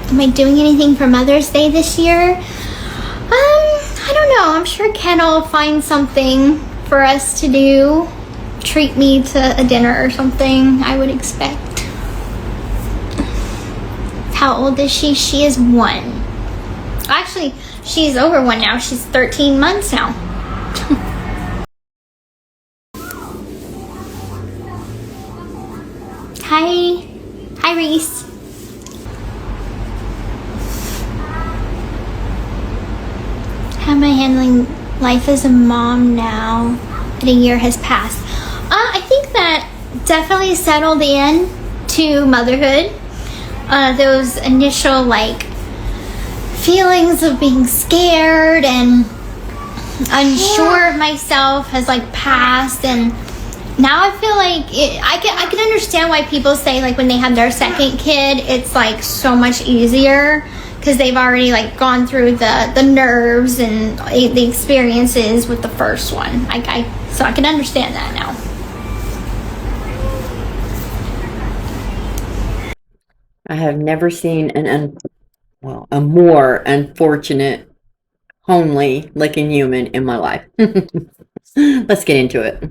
Am I doing anything for Mother's Day this year? I don't know. I'm sure Ken will find something for us to do. Treat me to a dinner or something, I would expect. How old is she? She is 1. Actually, she's over 1 now. She's 13 months now. Hi. Hi, Reese. How am I handling life as a mom now that a year has passed? I think that definitely settled in to motherhood. Those initial feelings of being scared and unsure of myself has passed, and now I feel like I can understand why people say when they have their second kid it's so much easier, because they've already gone through the nerves and the experiences with the first one. So I can understand that now. I have never seen a more unfortunate, homely looking human in my life. Let's get into it.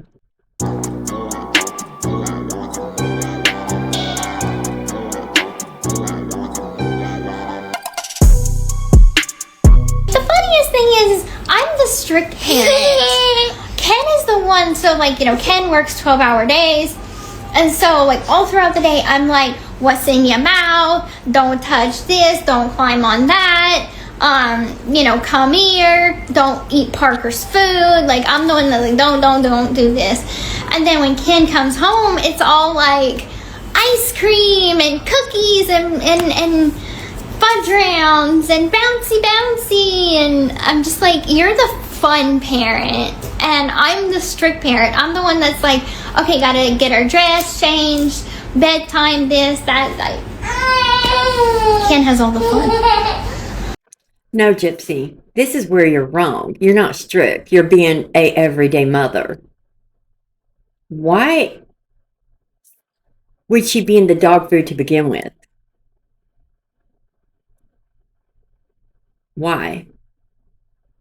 I'm the strict parent. Ken is the one, so Ken works 12-hour days, and so all throughout the day I'm what's in your mouth, don't touch this, don't climb on that, come here, don't eat Parker's food. I'm the one that don't do this. And then when Ken comes home, it's all ice cream and cookies and fudge rounds and bouncy, and I'm just you're the fun parent and I'm the strict parent. I'm the one that's okay, gotta get her dressed, changed, bedtime, this, that. Ken has all the fun. No, Gypsy, this is where you're wrong. You're not strict. You're being a everyday mother. Why would she be in the dog food to begin with? Why?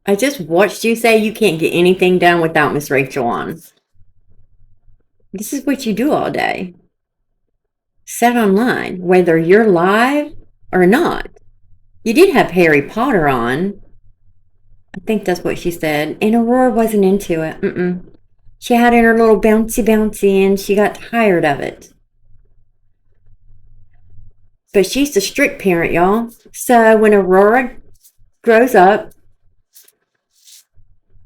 I just watched you say you can't get anything done without Miss Rachel on. This is what you do all day. Set online, whether you're live or not. You did have Harry Potter on. I think that's what she said. And Aurora wasn't into it. She had in her little bouncy and she got tired of it. But she's the strict parent, y'all. So when Aurora grows up,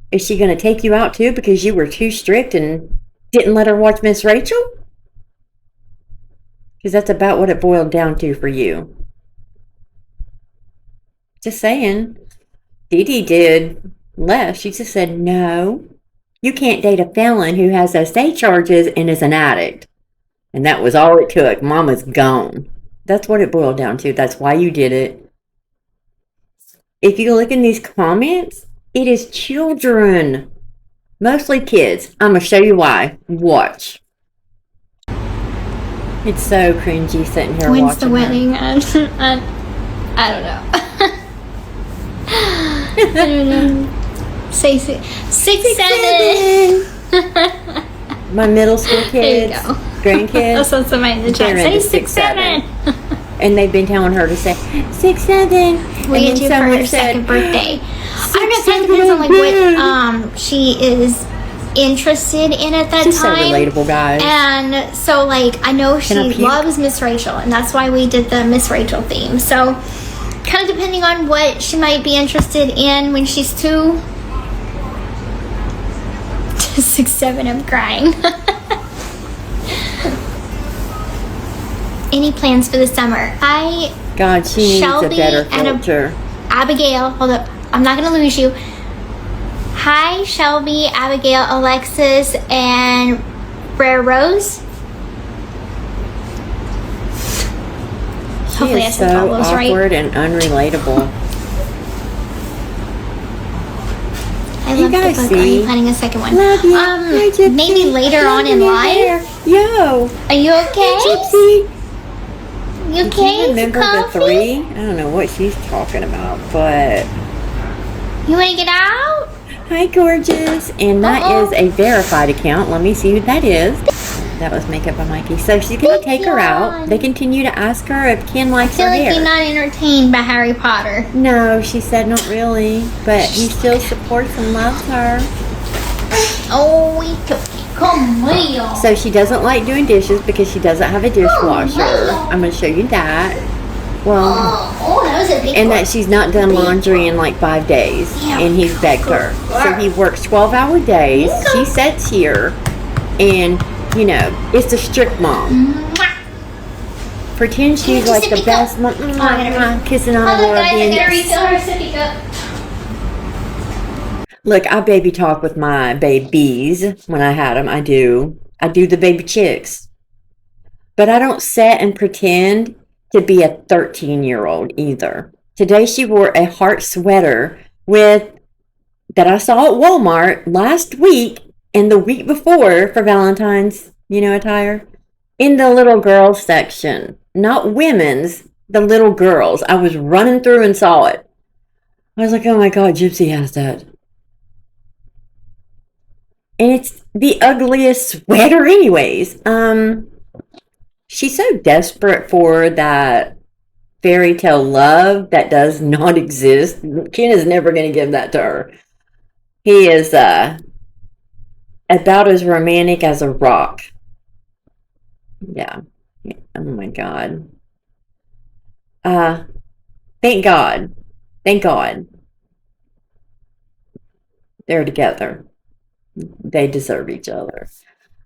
is she going to take you out too because you were too strict and didn't let her watch Miss Rachel? Because that's about what it boiled down to for you. Just saying. Dee Dee did less. She just said, no, you can't date a felon who has SA charges and is an addict. And that was all it took. Mama's gone. That's what it boiled down to. That's why you did it. If you look in these comments, it is children. Mostly kids. I'm going to show you why. Watch. It's so cringy sitting here watching. When's the wedding? I don't know. I don't know. Say 6, 7. My middle school kids, there you go. grandkids. That's what somebody in the chat say. 6, 7. And they've been telling her to say 6, 7. We get you for her second birthday. I don't know if that depends on what she is interested in at that She's time. So relatable, guys. And so I know she loves Miss Rachel, and that's why we did the Miss Rachel theme. So kind of depending on what she might be interested in when she's 2. 6, 7, I'm crying. Any plans for the summer? God, she needs Shelby a better and filter. Abigail, hold up, I'm not gonna lose you. Hi, Shelby, Abigail, Alexis, and Rare Rose. She is so awkward and unrelatable. I love the book. Are you planning a second one? Love you. Maybe later on in life. Yo. Are you okay? Gypsy. You Do okay? you remember the Comfy? 3? I don't know what she's talking about, but... You want to get out? Hi, gorgeous. And that is a verified account. Let me see who that is. That was makeup on Mikey. So she's going to take her out. They continue to ask her if Ken likes her I feel hair. like you're not entertained by Harry Potter. No, she said not really. But he still supports and loves her. Oh, we took it. Come here. So she doesn't like doing dishes because she doesn't have a dishwasher. I'm going to show you that. Well, Oh, that was a big and one. that she's not done laundry in like 5 days. Yeah. And he's begged her. So he works 12-hour days. She sits here and, you know, it's a strict mom. Mwah. Pretend she's you like just the sippy best cup? mom. Oh, I gotta Kissing on Mother, her. guys, I gotta being- refill her sippy cup. Look, I baby talk with my babies when I had them. I do the baby chicks. But I don't sit and pretend to be a 13-year-old either. Today she wore a heart sweater that I saw at Walmart last week and the week before for Valentine's, attire. In the little girls section. Not women's, the little girls. I was running through and saw it. I was like, oh my God, Gypsy has that. And it's the ugliest sweater anyways. She's so desperate for that fairy tale love that does not exist. Ken is never going to give that to her. He is about as romantic as a rock. Yeah. Oh my God. Thank God. Thank God. They're together. They deserve each other.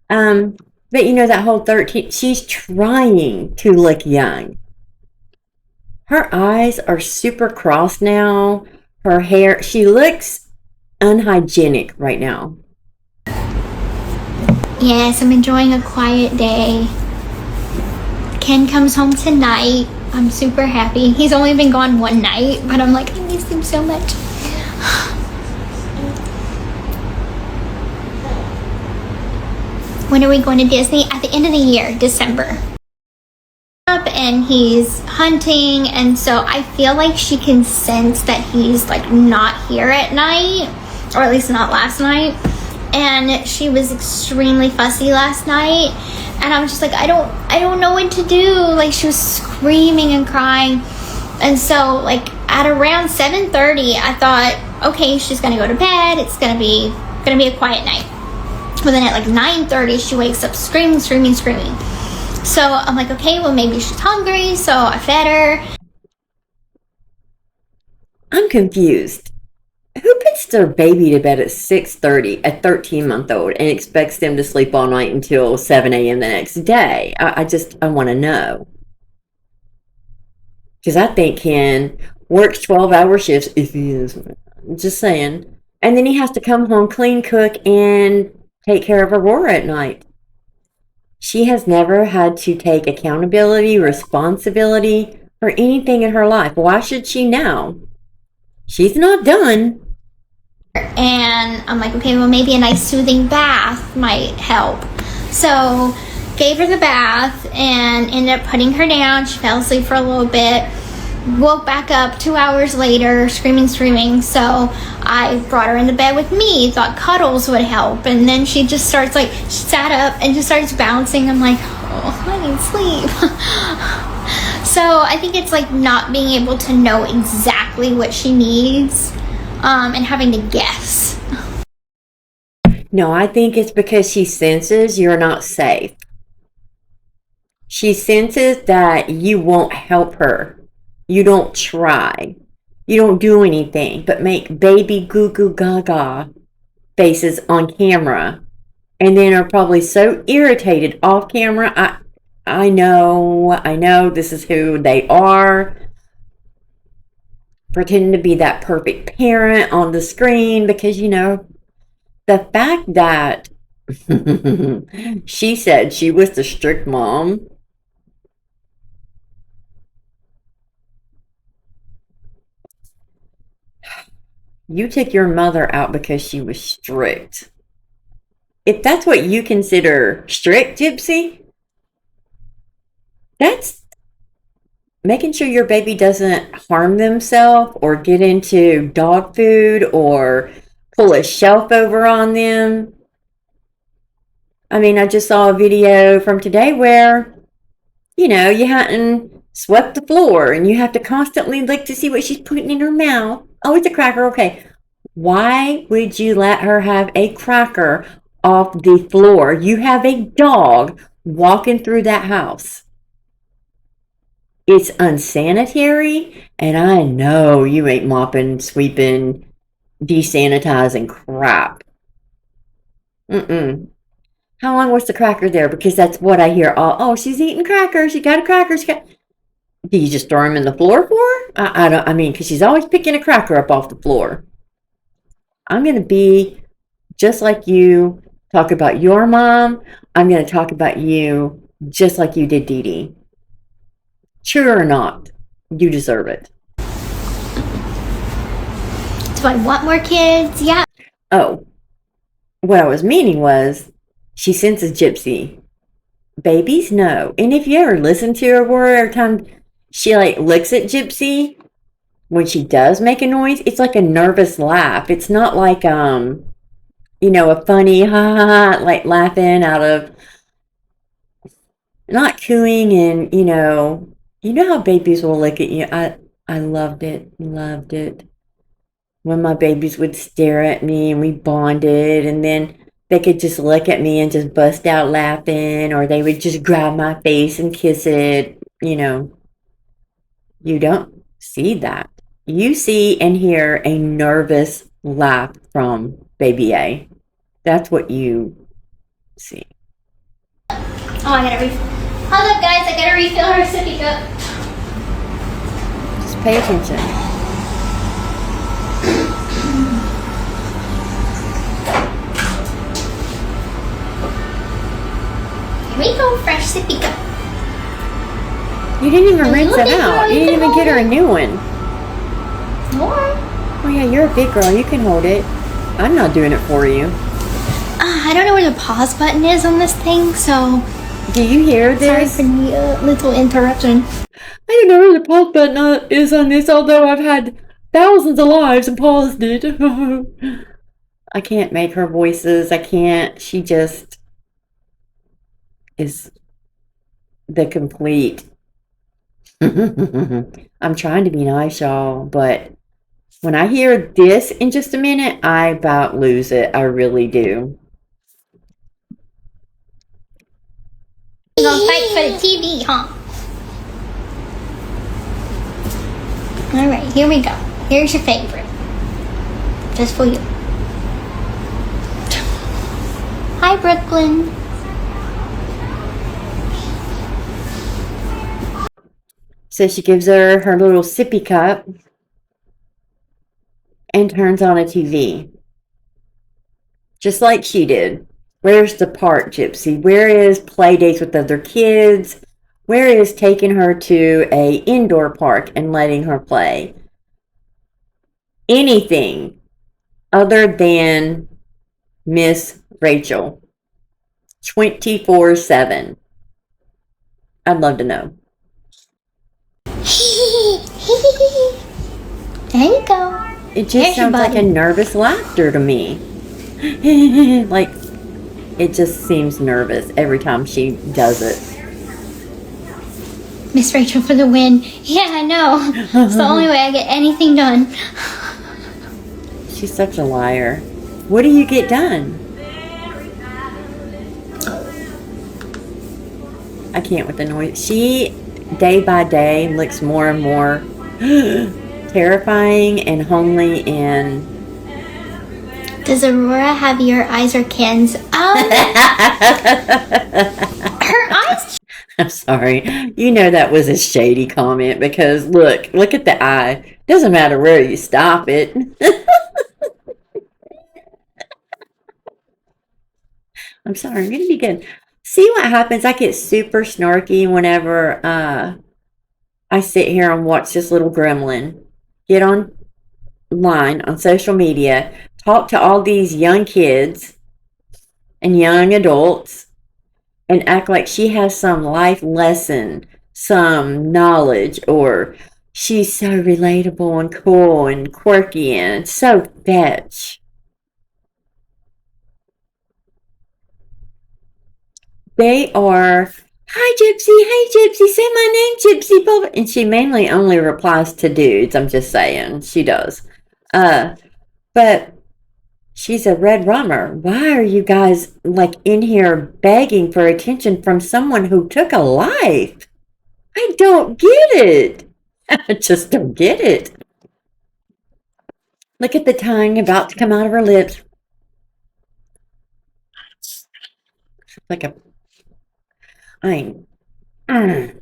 But that whole 13, she's trying to look young. Her eyes are super crossed now. Her hair, she looks unhygienic right now. Yes, I'm enjoying a quiet day. Ken comes home tonight. I'm super happy. He's only been gone one night, but I'm like, I miss him so much. When are we going to Disney? At the end of the year, December. And he's hunting, and so I feel like she can sense that he's like not here at night, or at least not last night. And she was extremely fussy last night, and I was just like, I don't know what to do. Like, she was screaming and crying. And so like at around 7:30, I thought, okay, she's gonna go to bed. It's gonna be a quiet night. But then at like 9:30, she wakes up screaming. So I'm like, okay, well, maybe she's hungry. So I fed her. I'm confused. Who puts their baby to bed at 6:30, a 13-month-old, and expects them to sleep all night until 7 a.m. the next day? I want to know. Because I think Ken works 12-hour shifts, if he is. Just saying. And then he has to come home, clean, cook, and take care of Aurora at night. She has never had to take accountability, responsibility for anything in her life. Why should she now? She's not done. And I'm like, okay, well, maybe a nice soothing bath might help. So gave her the bath and ended up putting her down. She fell asleep for a little bit. Woke back up 2 hours later, screaming. So I brought her into bed with me, thought cuddles would help. And then she just starts she sat up and just starts bouncing. I'm like, oh, I need sleep. So I think it's like not being able to know exactly what she needs, and having to guess. No, I think it's because she senses you're not safe. She senses that you won't help her. You don't try. You don't do anything but make baby goo goo gaga faces on camera. And then are probably so irritated off camera. I know this is who they are. Pretending to be that perfect parent on the screen because, the fact that she said she was the strict mom. You took your mother out because she was strict. If that's what you consider strict, Gypsy, that's making sure your baby doesn't harm themselves or get into dog food or pull a shelf over on them. I mean, I just saw a video from today where, you hadn't swept the floor and you have to constantly look to see what she's putting in her mouth. Oh, it's a cracker. Okay. Why would you let her have a cracker off the floor? You have a dog walking through that house. It's unsanitary, and I know you ain't mopping, sweeping, desanitizing crap. Mm-mm. How long was the cracker there? Because that's what I hear. Oh, she's eating crackers. She got a cracker. Do you just throw them in the floor for her? I don't. I mean, because she's always picking a cracker up off the floor. I'm gonna be just like you. Talk about your mom. I'm gonna talk about you just like you did Dee Dee. True or not, you deserve it. Do I want more kids? Yeah. Oh, what I was meaning was she senses Gypsy. Babies know. And if you ever listen to her word every time she looks at Gypsy, when she does make a noise, it's like a nervous laugh. It's not like a funny ha ha ha, like laughing out of, not cooing. And how babies will look at you. I loved it. Loved it. When my babies would stare at me and we bonded, and then they could just look at me and just bust out laughing, or they would just grab my face and kiss it. You don't see that. You see and hear a nervous laugh from baby A. That's what you see. Oh, I gotta refill. Hold up, guys. I gotta refill her sippy cup. Just pay attention. Here we go, fresh sippy cup. You didn't even rinse it out. You didn't even get her a new one. More? Oh yeah, you're a big girl. You can hold it. I'm not doing it for you. I don't know where the pause button is on this thing, so... Do you hear this? Sorry for the little interruption. I don't know where the pause button is on this, although I've had thousands of lives and paused it. I can't make her voices. I can't. She just is the complete... I'm trying to be nice, y'all, but when I hear this in just a minute, I about lose it. I really do. You're gonna fight for the TV, huh? Alright, here we go. Here's your favorite. Just for you. Hi, Brooklyn. So she gives her her little sippy cup and turns on a TV. Just like she did. Where's the park, Gypsy? Where is play dates with other kids? Where is taking her to a indoor park and letting her play? Anything other than Miss Rachel. 24/7. I'd love to know. There you go. It just sounds like a nervous laughter to me. Like, it just seems nervous every time she does it. Miss Rachel for the win. Yeah, I know. It's the only way I get anything done. She's such a liar. What do you get done? I can't with the noise. She, day by day, looks more and more terrifying and homely. And does Aurora have your eyes or Ken's? Her eyes. I'm sorry. You know that was a shady comment because look at the eye. Doesn't matter where you stop it. I'm sorry. I'm going to be good. See what happens? I get super snarky whenever I sit here and watch this little gremlin get online on social media, talk to all these young kids and young adults, and act like she has some life lesson, some knowledge, or she's so relatable and cool and quirky and so fetch. They are, hi Gypsy, hey Gypsy, say my name Gypsy, blah, blah. And she mainly only replies to dudes, I'm just saying, she does. But she's a red rummer. Why are you guys like in here begging for attention from someone who took a life? I don't get it. I just don't get it. Look at the tongue about to come out of her lips. Like a, I, mm.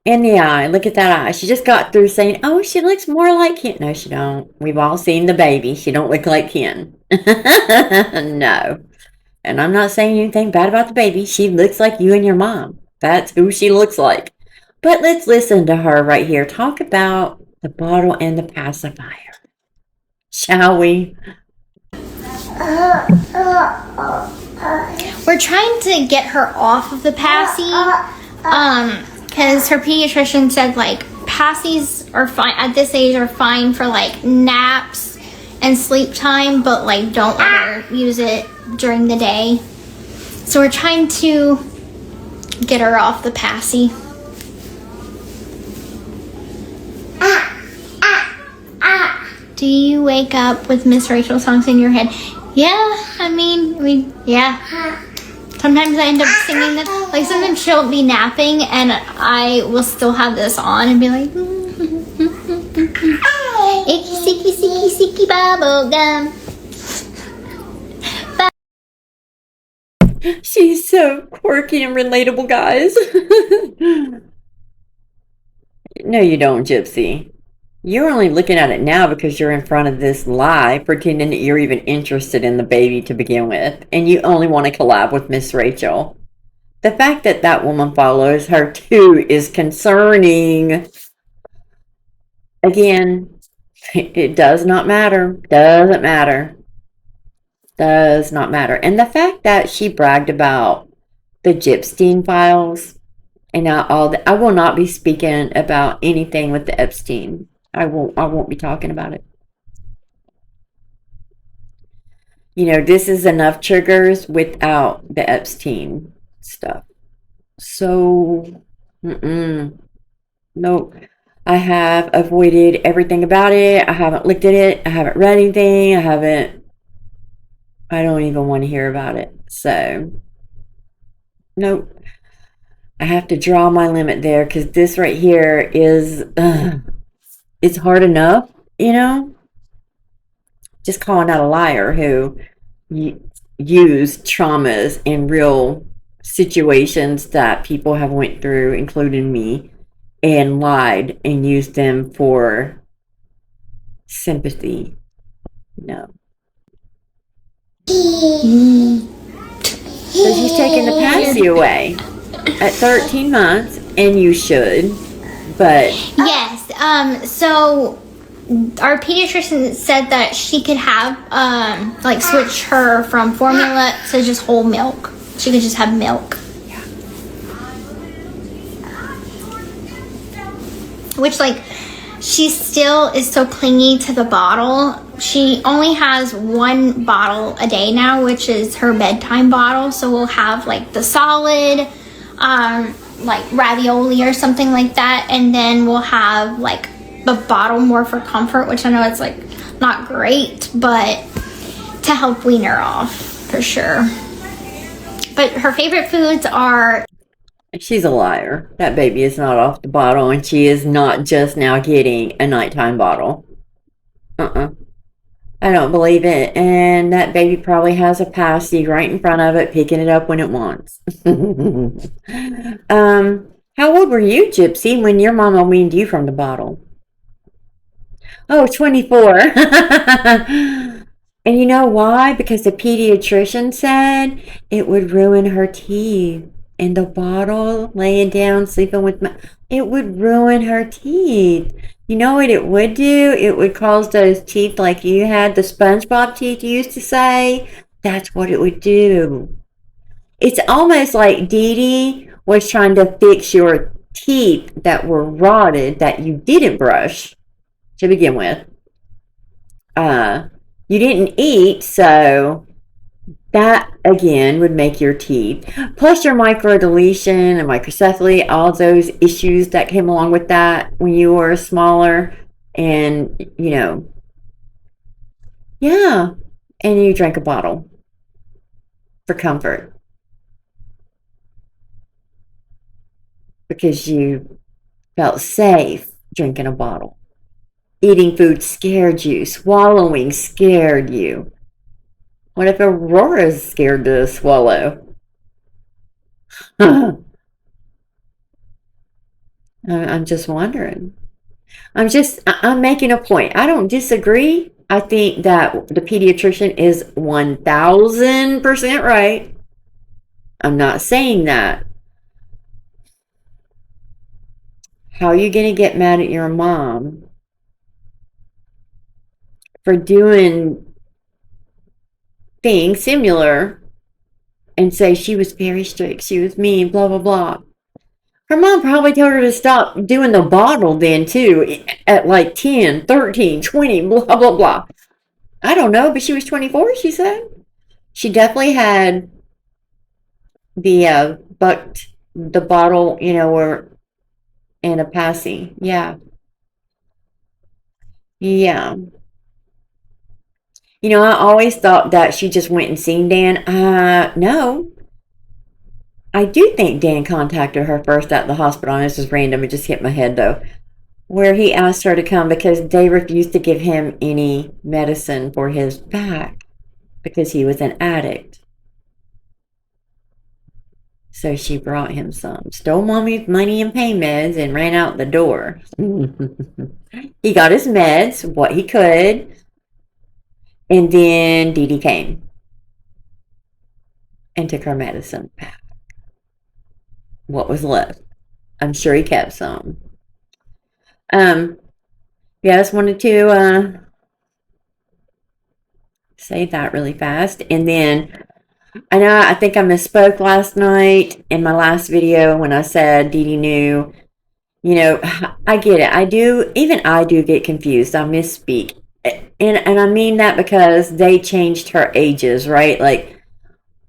In the eye, look at that eye. She just got through saying, oh, she looks more like Ken. No, she don't. We've all seen the baby. She don't look like Ken. No. And I'm not saying anything bad about the baby. She looks like you and your mom. That's who she looks like. But let's listen to her right here talk about the bottle and the pacifier. Shall we? We're trying to get her off of the passy, because her pediatrician said like passies are fine at this age, are fine for like naps and sleep time, but like don't let her use it during the day. So we're trying to get her off the passy. Do you wake up with Miss Rachel songs in your head? Yeah, I mean, yeah. Sometimes I end up singing this. Like, sometimes she'll be napping and I will still have this on and be like, icky, sicky, sicky, sicky, bubble gum. She's so quirky and relatable, guys. No, you don't, Gypsy. You're only looking at it now because you're in front of this lie, pretending that you're even interested in the baby to begin with, and you only want to collab with Miss Rachel. The fact that that woman follows her too is concerning. Again, it does not matter. Doesn't matter. Does not matter. And the fact that she bragged about the Gypsy files, and now I will not be speaking about anything with the Epstein. I won't be talking about it. You know, this is enough triggers without the Epstein stuff. So, nope. I have avoided everything about it. I haven't looked at it. I haven't read anything. I don't even want to hear about it. So, nope. I have to draw my limit there because this right here is, it's hard enough, you know? Just calling out a liar who used traumas in real situations that people have went through, including me, and lied and used them for sympathy. No. So she's taking the passy away at 13 months, and you should, but... Yes, so our pediatrician said that she could have, like, switch her from formula to just whole milk. She could just have milk. Yeah. Which, like, she still is so clingy to the bottle. She only has one bottle a day now, which is her bedtime bottle. So we'll have, like, the solid, like, ravioli or something like that. And then we'll have, like, a bottle more for comfort, which I know it's, like, not great, but to help wean her off, for sure. But her favorite foods are... She's a liar. That baby is not off the bottle, and she is not just now getting a nighttime bottle. I don't believe it. And that baby probably has a passy right in front of it, picking it up when it wants. How old were you, Gypsy, when your mama weaned you from the bottle? Oh, 24. And you know why? Because the pediatrician said it would ruin her teeth. And the bottle, laying down, sleeping with it would ruin her teeth. You know what it would do? It would cause those teeth like you had, the SpongeBob teeth you used to say. That's what it would do. It's almost like Dee Dee was trying to fix your teeth that were rotted that you didn't brush to begin with. You didn't eat, so that again would make your teeth. Plus your microdeletion and microcephaly, all those issues that came along with that when you were smaller. And, yeah. And you drank a bottle for comfort. Because you felt safe drinking a bottle. Eating food scared you. Swallowing scared you. What if Aurora's scared to swallow? I'm just wondering. I'm making a point. I don't disagree. I think that the pediatrician is 1000% right. I'm not saying that. How are you going to get mad at your mom for doing things similar and say she was very strict, she was mean, blah, blah, blah? Her mom probably told her to stop doing the bottle then too at like 10, 13, 20, blah, blah, blah. I don't know, but she was 24, she said. She definitely had the bucked the bottle, or in a passy. Yeah. Yeah. I always thought that she just went and seen Dan. No. I do think Dan contacted her first at the hospital. And this is random. It just hit my head, though. Where he asked her to come because they refused to give him any medicine for his back because he was an addict. So she brought him some. Stole mommy's money and pain meds and ran out the door. He got his meds, what he could. And then Dee Dee came and took her medicine back. What was left? I'm sure he kept some. Yeah, I just wanted to say that really fast. And then I think I misspoke last night in my last video when I said Dee Dee knew. I get it. I do get confused. I misspeak. And I mean that because they changed her ages, right? Like,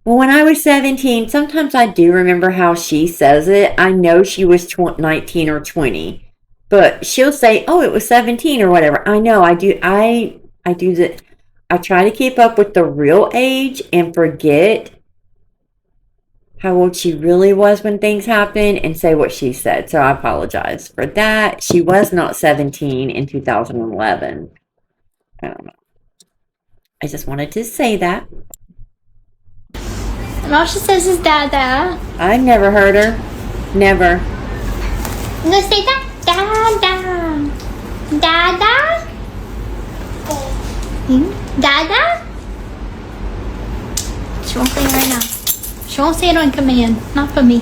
well, when I was 17, sometimes I do remember how she says it. I know she was 19 or 20, but she'll say, oh, it was 17 or whatever. I know I do. I do that. I try to keep up with the real age and forget how old she really was when things happened and say what she said. So I apologize for that. She was not 17 in 2011. I don't know. I just wanted to say that. And all she says is Dada. I never heard her. Never. I'm gonna say that. Dada. Dada? Dada? She won't say it right now. She won't say it on command. Not for me.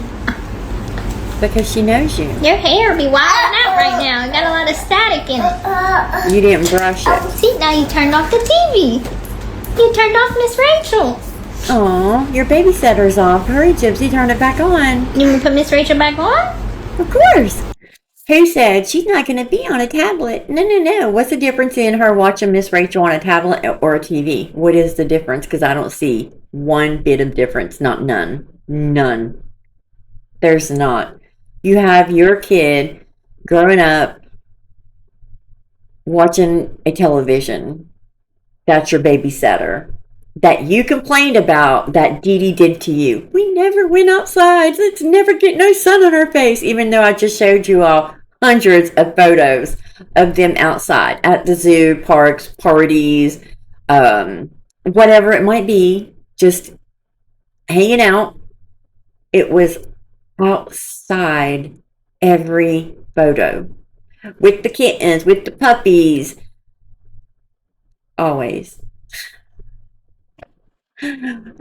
Because she knows you. Your hair be wilding out right now. I got a lot of static in it. You didn't brush it. See, now you turned off the TV. You turned off Miss Rachel. Aw, your babysitter's off. Hurry, Gypsy, turn it back on. You want to put Miss Rachel back on? Of course. Who said she's not going to be on a tablet? No. What's the difference in her watching Miss Rachel on a tablet or a TV? What is the difference? Because I don't see one bit of difference. None. There's not. You have your kid growing up watching a television. That's your babysitter. That you complained about that Dee Dee did to you. We never went outside. Let's never get no sun on our face. Even though I just showed you all hundreds of photos of them outside at the zoo, parks, parties, whatever it might be, just hanging out. It was outside every photo with the kittens, with the puppies, always.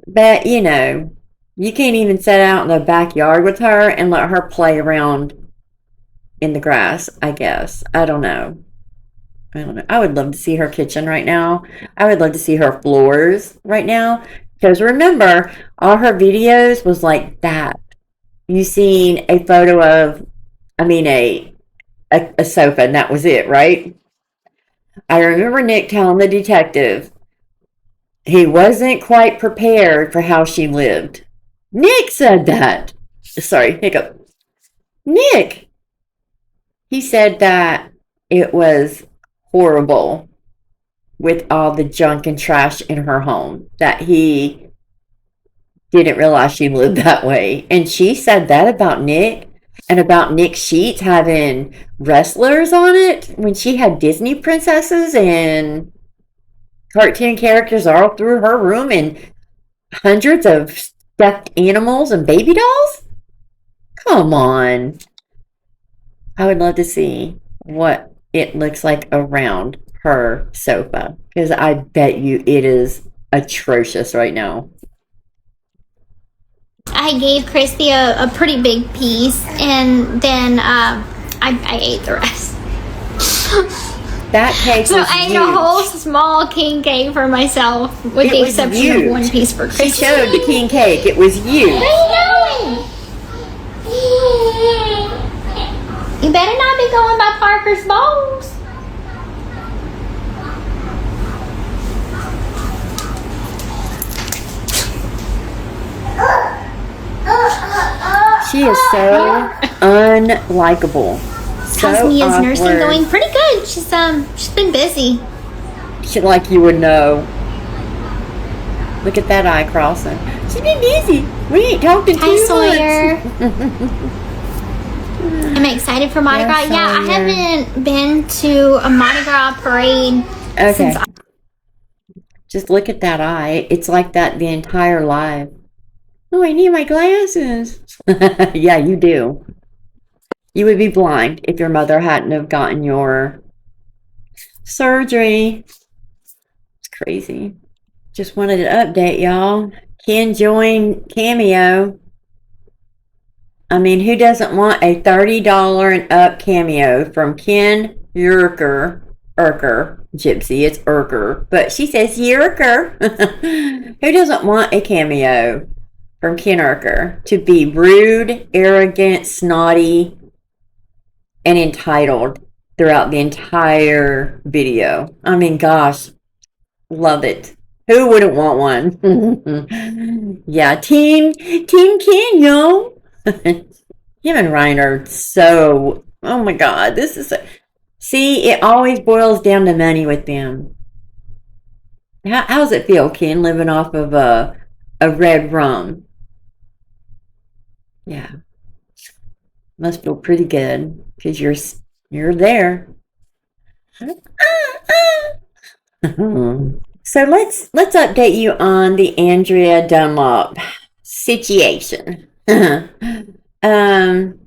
But you can't even sit out in the backyard with her and let her play around in the grass, I guess. I don't know. I would love to see her kitchen right now. I would love to see her floors right now Because remember, all her videos was like that. You seen a photo of, a sofa, and that was it, right? I remember Nick telling the detective he wasn't quite prepared for how she lived. Nick said that. Sorry, hiccup. Nick. He said that it was horrible with all the junk and trash in her home, that he didn't realize she lived that way. And she said that about Nick, and about Nick's sheets having wrestlers on it when she had Disney princesses and cartoon characters all through her room and hundreds of stuffed animals and baby dolls. Come on. I would love to see what it looks like around her sofa, because I bet you it is atrocious right now. I gave Christy a pretty big piece, and then I ate the rest. That cake so was I ate huge. a whole small king cake for myself, with the exception of one piece for Christy. She showed the king cake. It was huge. You better not be going by Parker's balls. She is so unlikable. So How's Mia's awkward. nursing going? Pretty good. She's been busy. Like you would know. Look at that eye crossing. She's been busy. We ain't talking Hi, too Sawyer. much. I'm excited for Mardi Gras. Yeah, I haven't been to a Mardi Gras parade since. Just look at that eye. It's like that the entire life. Oh, I need my glasses. Yeah, you do. You would be blind if your mother hadn't have gotten your surgery. It's crazy. Just wanted to update y'all. Ken joined Cameo. I mean, who doesn't want a $30 and up cameo from Ken Urker? Gypsy, it's Urker. But she says Urker. Who doesn't want a cameo from Ken Urker to be rude, arrogant, snotty, and entitled throughout the entire video? I mean, gosh, love it. Who wouldn't want one? Yeah, Team Ken, yo. Him and Ryan are so, oh my God, this is, see, it always boils down to money with them. How's it feel, Ken, living off of a red rum? Yeah. Must feel pretty good, because you're there. So let's update you on the Andrea Dunlop situation. I'm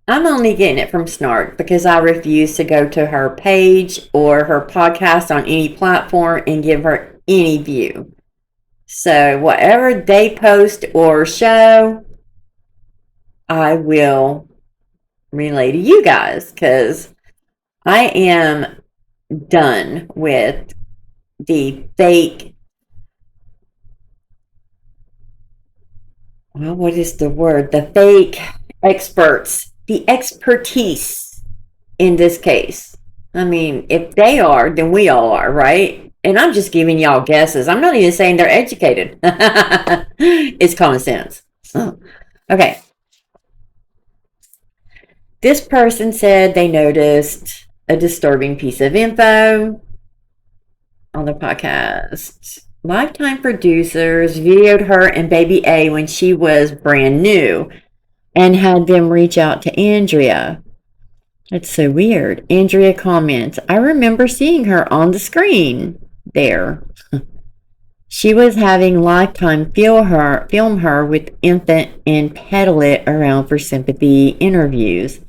only getting it from Snark because I refuse to go to her page or her podcast on any platform and give her any view. So whatever they post or show, I will relay to you guys, because I am done with the fake, well, what is the word? The fake experts, the expertise in this case. I mean, if they are, then we all are, right? And I'm just giving y'all guesses. I'm not even saying they're educated. It's common sense. Oh. Okay. This person said they noticed a disturbing piece of info on the podcast. Lifetime producers videoed her and baby A when she was brand new and had them reach out to Andrea. That's so weird. Andrea comments, I remember seeing her on the screen there. She was having Lifetime film her with infant and peddle it around for sympathy interviews.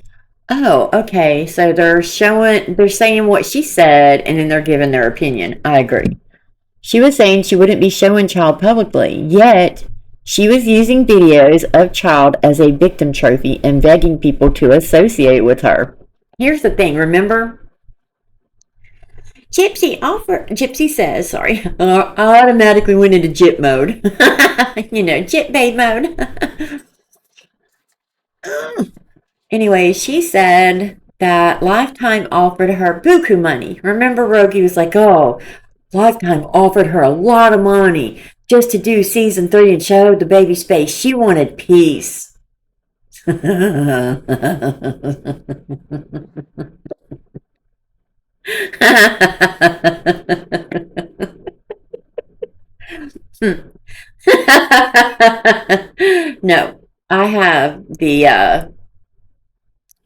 Oh, okay. So they're saying what she said, and then they're giving their opinion. I agree. She was saying she wouldn't be showing child publicly, yet she was using videos of child as a victim trophy and begging people to associate with her. Here's the thing, remember? Gypsy says, sorry, I automatically went into Gyp mode. Gyp babe mode. Anyway, she said that Lifetime offered her buku money. Remember, Rogie was like, oh, Lifetime offered her a lot of money just to do season 3 and show the baby's face. She wanted peace. No, I have the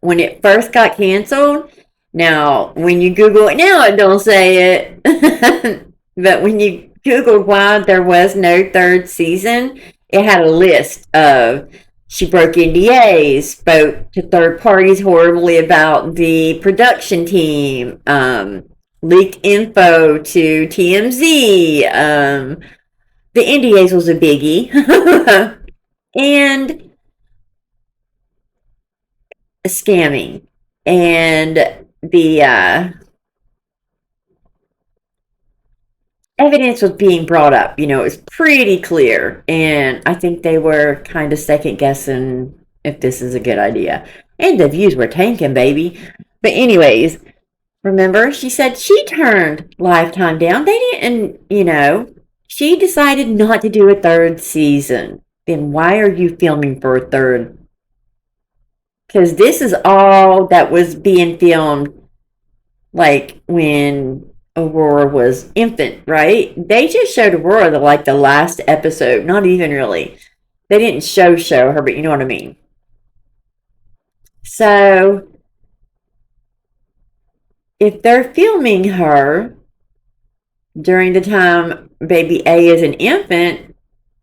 when it first got canceled. Now, when you Google it now, it don't say it. But when you Googled why there was no third season, it had a list of she broke NDAs, spoke to third parties horribly about the production team, leaked info to TMZ. The NDAs was a biggie. And scamming. And the evidence was being brought up. It was pretty clear. And I think they were kind of second guessing if this is a good idea. And the views were tanking, baby. But anyways, remember, she said she turned Lifetime down. They didn't, she decided not to do a third season. Then why are you filming for a third? Because this is all that was being filmed, like when Aurora was infant, right? They just showed Aurora the last episode. Not even really. They didn't show her, but you know what I mean. So if they're filming her during the time baby A is an infant,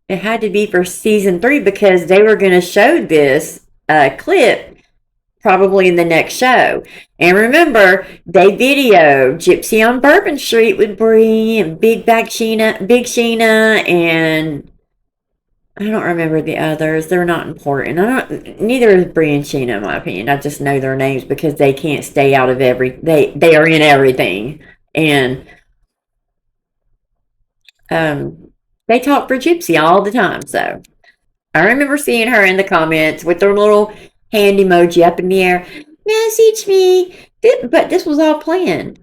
it had to be for season 3 because they were going to show this clip probably in the next show. And remember, they videoed Gypsy on Bourbon Street with Bree and Big Sheena, and I don't remember the others. They're not important. Neither is Bree and Sheena, in my opinion. I just know their names because they can't stay out of they are in everything. And they talk for Gypsy all the time. So I remember seeing her in the comments with her little hand emoji up in the air. Message me. But this was all planned.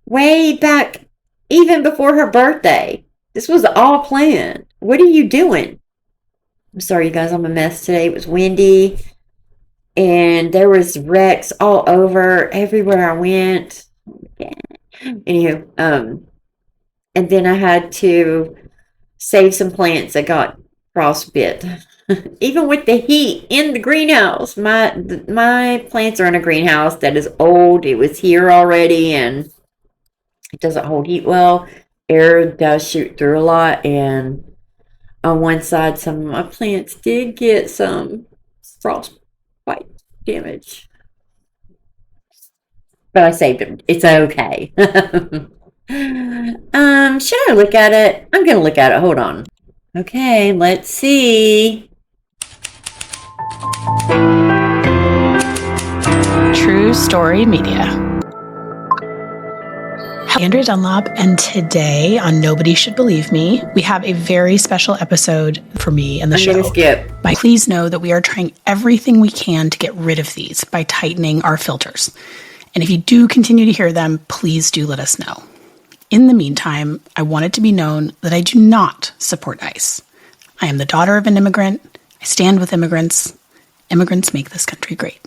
Way back, even before her birthday. This was all planned. What are you doing? I'm sorry, you guys. I'm a mess today. It was windy. And there was wrecks all over, everywhere I went. Yeah. Anywho, and then I had to save some plants that got frostbite. Even with the heat in the greenhouse, my plants are in a greenhouse that is old. It was here already, and it doesn't hold heat well. Air does shoot through a lot, and on one side, some of my plants did get some frostbite damage. But I saved them. It's okay. Should I look at it? I'm gonna look at it. Hold on. Okay, let's see. True Story Media. I'm Andrea Dunlop, and today on Nobody Should Believe Me, we have a very special episode for me and the show. I'm gonna skip. Please know that we are trying everything we can to get rid of these by tightening our filters. And if you do continue to hear them, please do let us know. In the meantime, I want it to be known that I do not support ICE. I am the daughter of an immigrant. I stand with immigrants. Immigrants make this country great.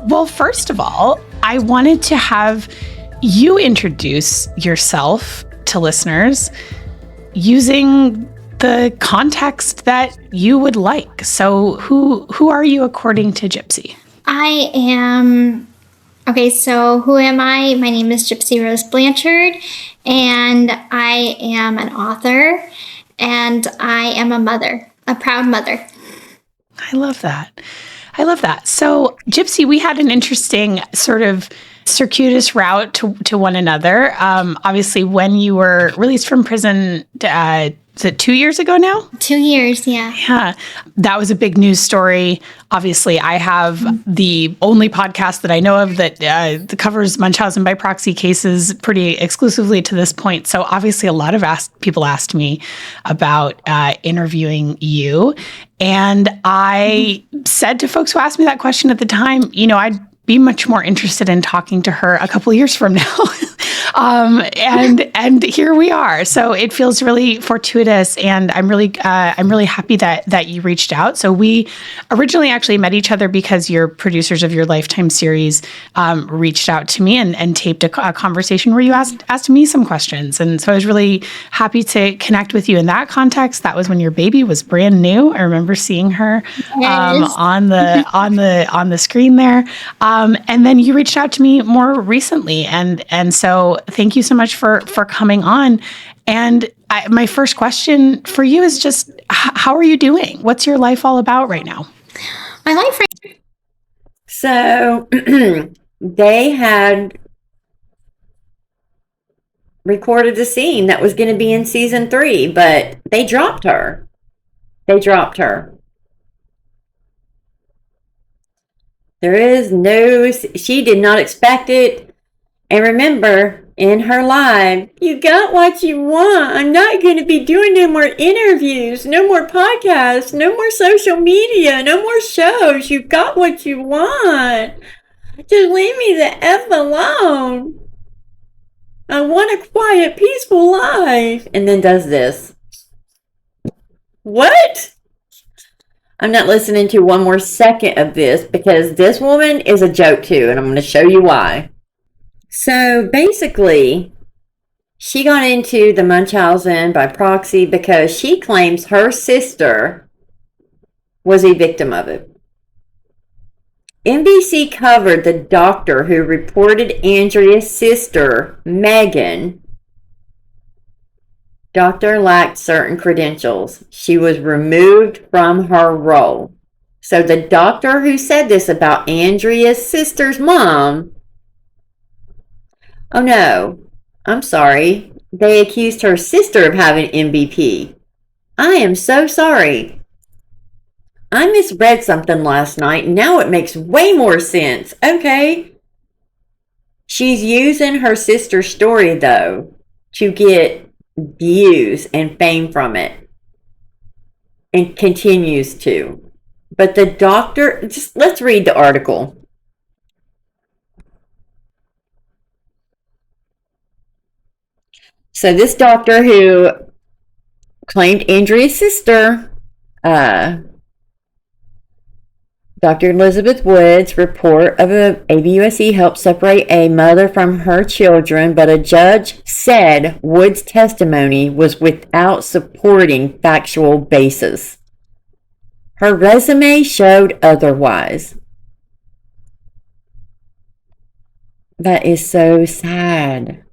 Well, first of all, I wanted to have you introduce yourself to listeners using the context that you would like. So who are you according to Gypsy? I am... Okay, so who am I? My name is Gypsy Rose Blanchard, and I am an author, and I am a mother, a proud mother. I love that. I love that. So, Gypsy, we had an interesting sort of circuitous route to one another. Obviously, when you were released from prison is it 2 years ago now? 2 years, yeah. Yeah, that was a big news story. Obviously, I have the only podcast that I know of that covers Munchausen by proxy cases pretty exclusively to this point. So obviously, a lot of people asked me about interviewing you. And I said to folks who asked me that question at the time, I'd be much more interested in talking to her a couple years from now. And here we are. So it feels really fortuitous, and I'm really happy that you reached out. So we originally actually met each other because your producers of your Lifetime series reached out to me and taped a conversation where you asked me some questions. And so I was really happy to connect with you in that context. That was when your baby was brand new. I remember seeing her on the screen there. And then you reached out to me more recently, and so thank you so much for coming on. And my first question for you is just, how are you doing? What's your life all about right now? My life right So they had recorded the scene that was going to be in season 3, but they dropped her. She did not expect it. And remember, in her live, you got what you want. I'm not going to be doing no more interviews, no more podcasts, no more social media, no more shows. You got what you want. Just leave me the F alone. I want a quiet, peaceful life. And then does this. What? I'm not listening to one more second of this because this woman is a joke too, and I'm going to show you why. So basically, she got into the Munchausen by proxy because she claims her sister was a victim of it. NBC covered the doctor who reported Andrea's sister, Megan. Doctor lacked certain credentials. She was removed from her role. So the doctor who said this about Andrea's sister's mom, oh no, I'm sorry. They accused her sister of having MVP. I am so sorry. I misread something last night. Now it makes way more sense. Okay. She's using her sister's story, though, to get views and fame from it. And continues to. But the doctor, just let's read the article. So this doctor who claimed Andrea's sister, Dr. Elizabeth Wood's report of a ABUSE helped separate a mother from her children, but a judge said Wood's testimony was without supporting factual basis. Her resume showed otherwise. That is so sad.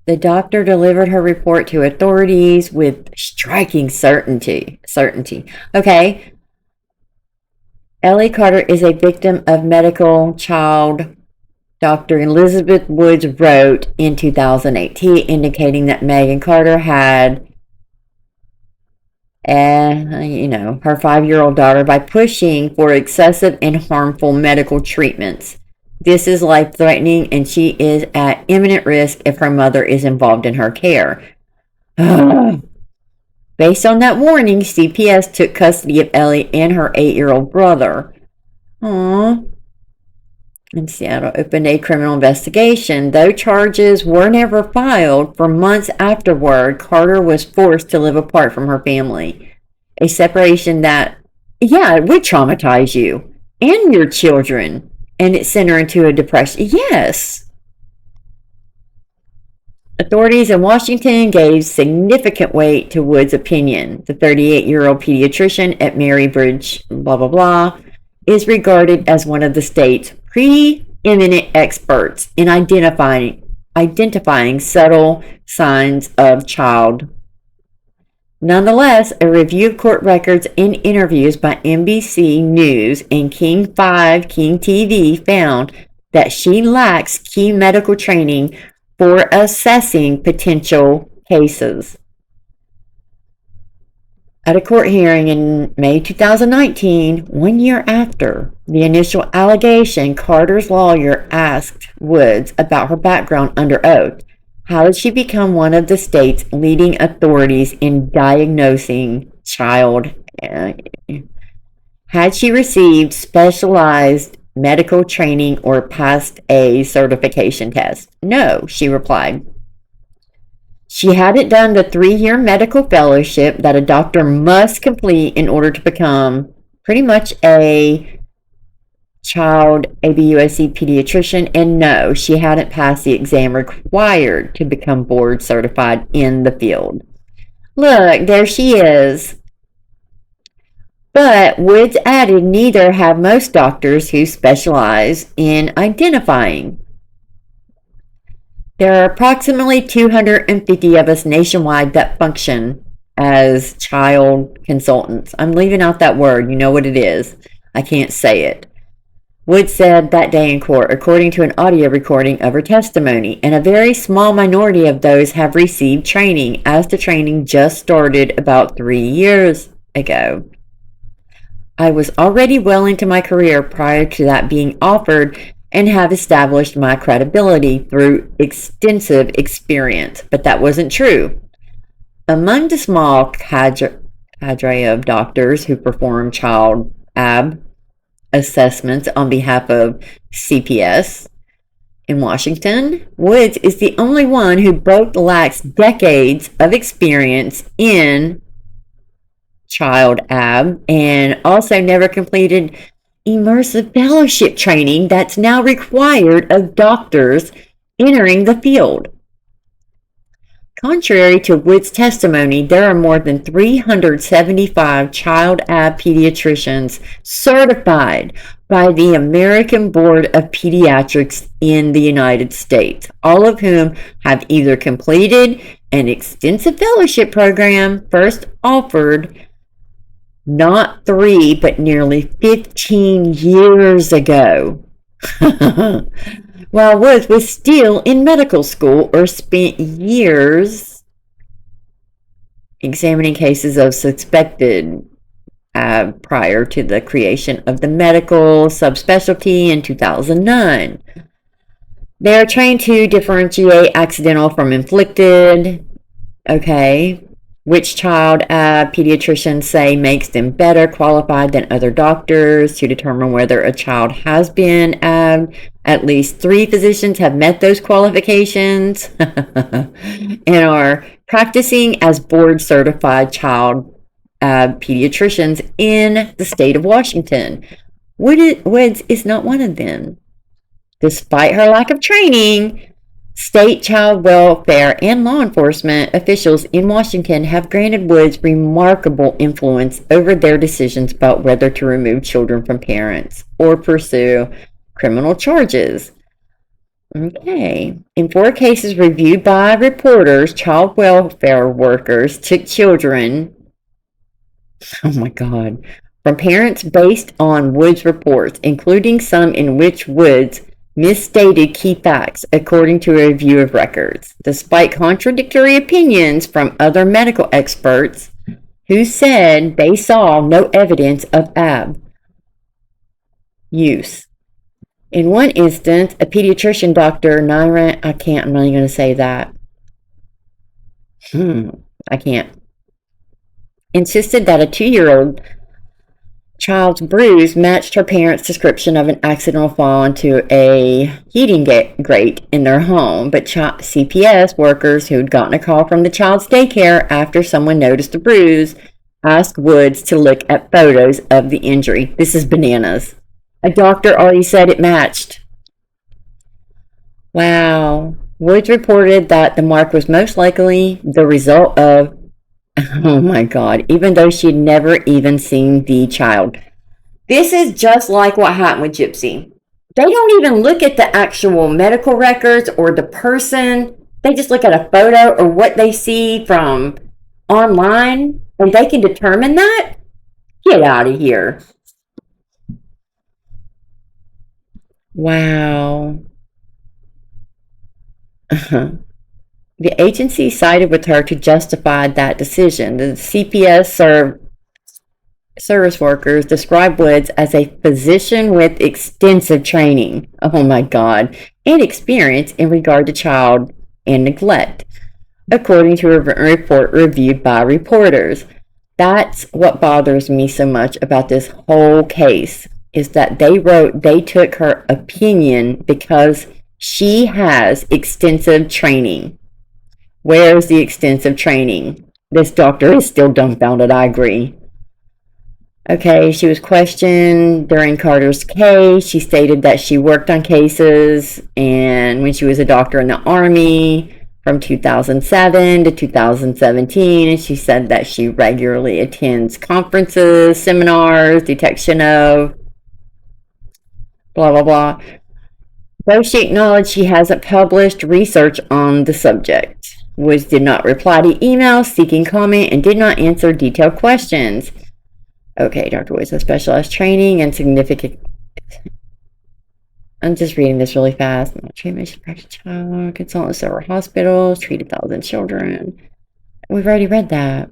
The doctor delivered her report to authorities with striking certainty. Okay. Ellie Carter is a victim of medical child, Dr. Elizabeth Woods wrote in 2018, indicating that Megan Carter had, her 5-year-old daughter by pushing for excessive and harmful medical treatments. This is life-threatening, and she is at imminent risk if her mother is involved in her care. Based on that warning, CPS took custody of Ellie and her 8-year-old brother. And Seattle opened a criminal investigation. Though charges were never filed, for months afterward, Carter was forced to live apart from her family. A separation that, it would traumatize you and your children. And it sent her into a depression. Yes. Authorities in Washington gave significant weight to Wood's opinion. The 38-year-old pediatrician at Marybridge, blah, blah, blah, is regarded as one of the state's preeminent experts in identifying subtle signs of child. Nonetheless, a review of court records and interviews by NBC News and King TV found that she lacks key medical training for assessing potential cases. At a court hearing in May 2019, 1 year after the initial allegation, Carter's lawyer asked Woods about her background under oath. How did she become one of the state's leading authorities in diagnosing child? Had she received specialized medical training or passed a certification test? No, she replied. She hadn't done the 3-year medical fellowship that a doctor must complete in order to become pretty much a child ABUSC pediatrician, and no, she hadn't passed the exam required to become board certified in the field. Look, there she is. But Woods added neither have most doctors who specialize in identifying. There are approximately 250 of us nationwide that function as child consultants. I'm leaving out that word. You know what it is. I can't say it. Woods said that day in court, according to an audio recording of her testimony, and a very small minority of those have received training, as the training just started about 3 years ago. I was already well into my career prior to that being offered and have established my credibility through extensive experience, but that wasn't true. Among the small cadre of doctors who perform child AB assessments on behalf of CPS in Washington, Woods is the only one who both lacks decades of experience in child AB and also never completed immersive fellowship training that's now required of doctors entering the field. Contrary to Wood's testimony, there are more than 375 child AB pediatricians certified by the American Board of Pediatrics in the United States, all of whom have either completed an extensive fellowship program first offered not 3, but nearly 15 years ago. While Woods was still in medical school or spent years examining cases of suspected prior to the creation of the medical subspecialty in 2009. They are trained to differentiate accidental from inflicted. Okay. Which child pediatricians say makes them better qualified than other doctors to determine whether a child has been at least 3 physicians have met those qualifications and are practicing as board certified child pediatricians in the state of Washington. Woods is not one of them. Despite her lack of training, state child welfare and law enforcement officials in Washington have granted Woods remarkable influence over their decisions about whether to remove children from parents or pursue criminal charges. Okay. In 4 cases reviewed by reporters, child welfare workers took children, oh my God, from parents based on Woods reports, including some in which Woods misstated key facts according to a review of records, despite contradictory opinions from other medical experts who said they saw no evidence of AB use. In one instance, a pediatrician, Dr. Naira, I'm not even going to say that. I can't. Insisted that a 2-year-old child's bruise matched her parents' description of an accidental fall into a heating grate in their home, but CPS workers who'd gotten a call from the child's daycare after someone noticed the bruise asked Woods to look at photos of the injury. This is bananas. A doctor already said it matched. Wow. Woods reported that the mark was most likely the result of, oh my God, even though she'd never even seen the child. This is just like what happened with Gypsy. They don't even look at the actual medical records or the person. They just look at a photo or what they see from online, and they can determine that? Get out of here. Wow. The agency sided with her to justify that decision. The CPS service workers described Woods as a physician with extensive training, oh my God, and experience in regard to child and neglect, according to a report reviewed by reporters. That's what bothers me so much about this whole case, is that they took her opinion because she has extensive training. Where's the extensive training? This doctor is still dumbfounded, I agree. Okay, she was questioned during Carter's case. She stated that she worked on cases and when she was a doctor in the Army from 2007 to 2017, and she said that she regularly attends conferences, seminars, detection of blah, blah, blah. Though she acknowledged she hasn't published research on the subject. Woods did not reply to emails seeking comment and did not answer detailed questions. Okay, Dr. Woods has specialized training and significant... I'm just reading this really fast. Treatment, she practiced child, consultant several hospitals, treated 1,000 children. We've already read that.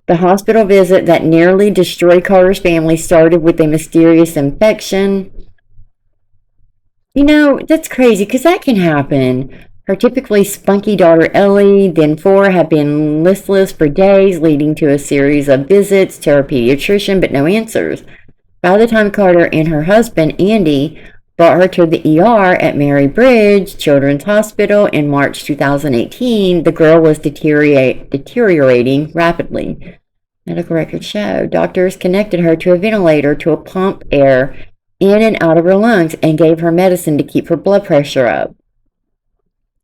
The hospital visit that nearly destroyed Carter's family started with a mysterious infection. You know, that's crazy because that can happen. Her typically spunky daughter Ellie, then 4, had been listless for days, leading to a series of visits to her pediatrician, but no answers. By the time Carter and her husband, Andy, brought her to the ER at Mary Bridge Children's Hospital in March 2018, the girl was deteriorating rapidly. Medical records show doctors connected her to a ventilator to pump air in and out of her lungs and gave her medicine to keep her blood pressure up.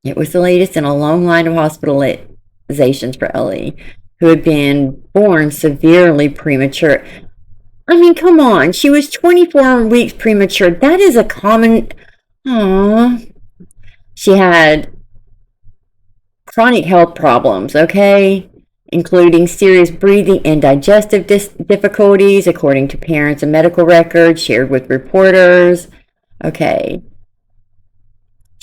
It was the latest in a long line of hospitalizations for Ellie, who had been born severely premature. I mean, come on. She was 24 weeks premature. That is a common... Aww. She had chronic health problems, okay? Including serious breathing and digestive difficulties, according to parents and medical records shared with reporters. Okay.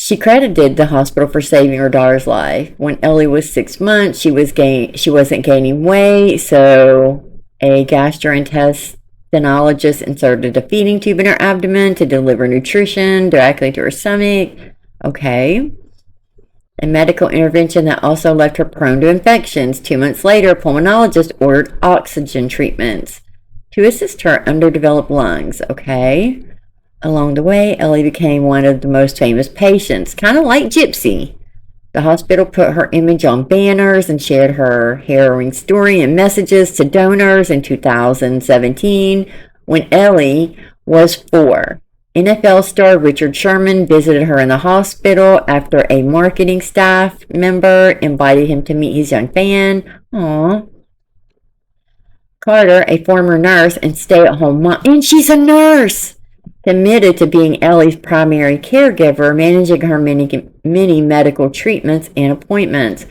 She credited the hospital for saving her daughter's life. When Ellie was 6 months, she wasn't gaining weight, so a gastroenterologist inserted a feeding tube in her abdomen to deliver nutrition directly to her stomach. Okay. A medical intervention that also left her prone to infections. 2 months later, a pulmonologist ordered oxygen treatments to assist her underdeveloped lungs. Okay. Along the way, Ellie became one of the most famous patients, kind of like Gypsy. The hospital put her image on banners and shared her harrowing story and messages to donors in 2017 when Ellie was 4. NFL star Richard Sherman visited her in the hospital after a marketing staff member invited him to meet his young fan. Aww. Carter, a former nurse and stay-at-home mom, and she's a nurse, committed to being Ellie's primary caregiver, managing her many medical treatments and appointments.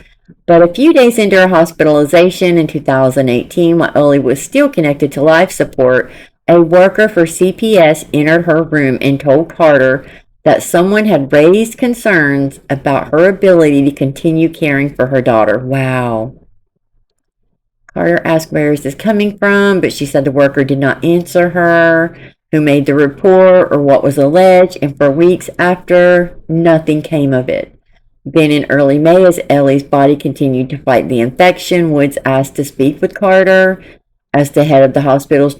But a few days into her hospitalization in 2018, while Ellie was still connected to life support, a worker for CPS entered her room and told Carter that someone had raised concerns about her ability to continue caring for her daughter. Wow. Carter asked where is this coming from, but she said the worker did not answer her, who made the report or what was alleged, and for weeks after, nothing came of it. Then in early May, as Ellie's body continued to fight the infection, Woods asked to speak with Carter as the head of the hospital's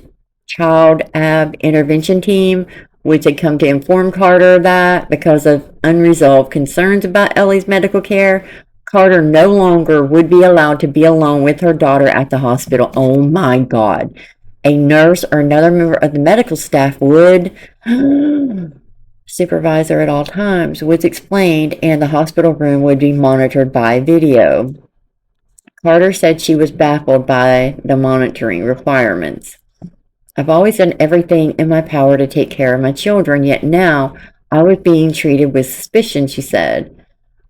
child ab intervention team, which had come to inform Carter that because of unresolved concerns about Ellie's medical care, Carter no longer would be allowed to be alone with her daughter at the hospital. Oh my God. A nurse or another member of the medical staff would supervise her at all times, Woods explained, and the hospital room would be monitored by video. Carter said she was baffled by the monitoring requirements. I've always done everything in my power to take care of my children, yet now I was being treated with suspicion, she said.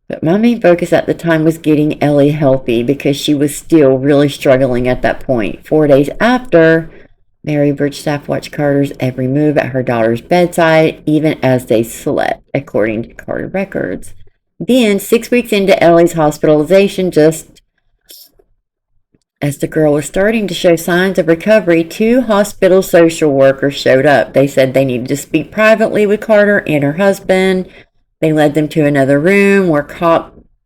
But my main focus at the time was getting Ellie healthy because she was still really struggling at that point. 4 days after, Mary Bridge staff watched Carter's every move at her daughter's bedside, even as they slept, according to Carter records. Then, 6 weeks into Ellie's hospitalization, just as the girl was starting to show signs of recovery, 2 hospital social workers showed up. They said they needed to speak privately with Carter and her husband. They led them to another room where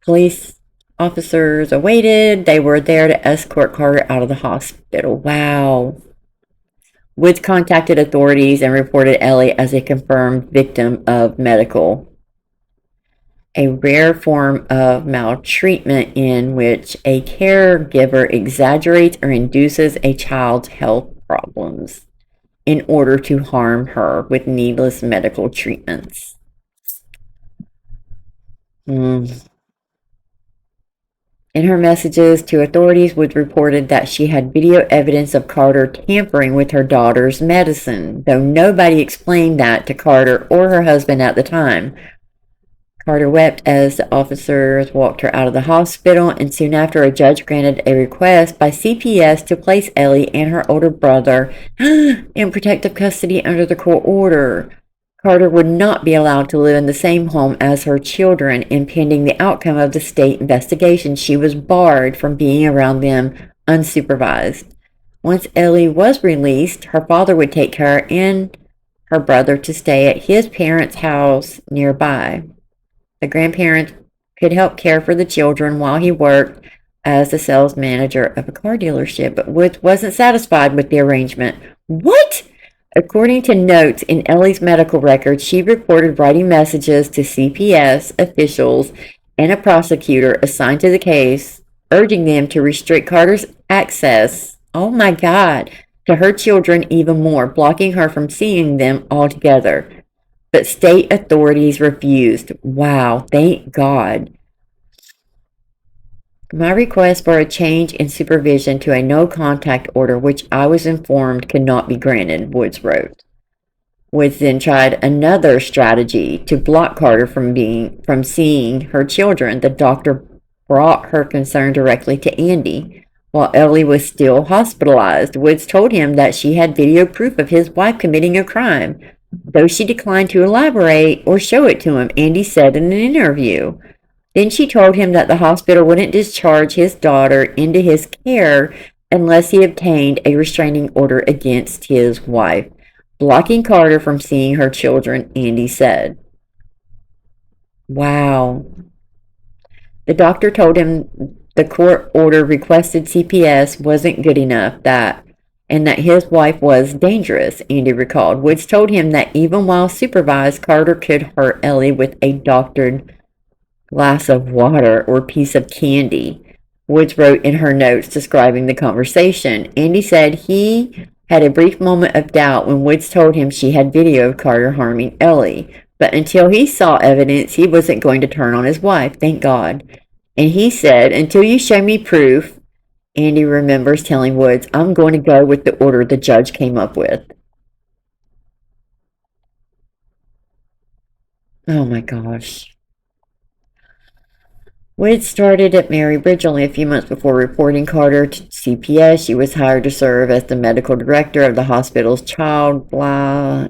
police officers awaited. They were there to escort Carter out of the hospital. Wow. Woods contacted authorities and reported Ellie as a confirmed victim of medical, a rare form of maltreatment in which a caregiver exaggerates or induces a child's health problems in order to harm her with needless medical treatments. In her messages to authorities, Woods reported that she had video evidence of Carter tampering with her daughter's medicine, though nobody explained that to Carter or her husband at the time. Carter wept as the officers walked her out of the hospital, and soon after, a judge granted a request by CPS to place Ellie and her older brother in protective custody under the court order. Carter would not be allowed to live in the same home as her children, and pending the outcome of the state investigation, she was barred from being around them unsupervised. Once Ellie was released, her father would take her and her brother to stay at his parents' house nearby. The grandparents could help care for the children while he worked as the sales manager of a car dealership, but Woods wasn't satisfied with the arrangement. What? According to notes in Ellie's medical records, she reported writing messages to CPS officials and a prosecutor assigned to the case, urging them to restrict Carter's access, oh my God, to her children even more, blocking her from seeing them altogether. But state authorities refused. Wow, thank God. My request for a change in supervision to a no-contact order, which I was informed could not be granted, Woods wrote. Woods then tried another strategy to block Carter from seeing her children. The doctor brought her concern directly to Andy. While Ellie was still hospitalized, Woods told him that she had video proof of his wife committing a crime, though she declined to elaborate or show it to him, Andy said in an interview. Then she told him that the hospital wouldn't discharge his daughter into his care unless he obtained a restraining order against his wife, blocking Carter from seeing her children, Andy said. Wow. The doctor told him the court order requested CPS wasn't good enough, and that his wife was dangerous, Andy recalled. Woods told him that even while supervised, Carter could hurt Ellie with a doctored glass of water or piece of candy, Woods wrote in her notes describing the conversation. Andy said he had a brief moment of doubt when Woods told him she had video of Carter harming Ellie, but until he saw evidence, he wasn't going to turn on his wife, thank God. And he said, until you show me proof, Andy remembers telling Woods, I'm going to go with the order the judge came up with. Oh my gosh. Woods started at Mary Bridge only a few months before reporting Carter to CPS. She was hired to serve as the medical director of the hospital's child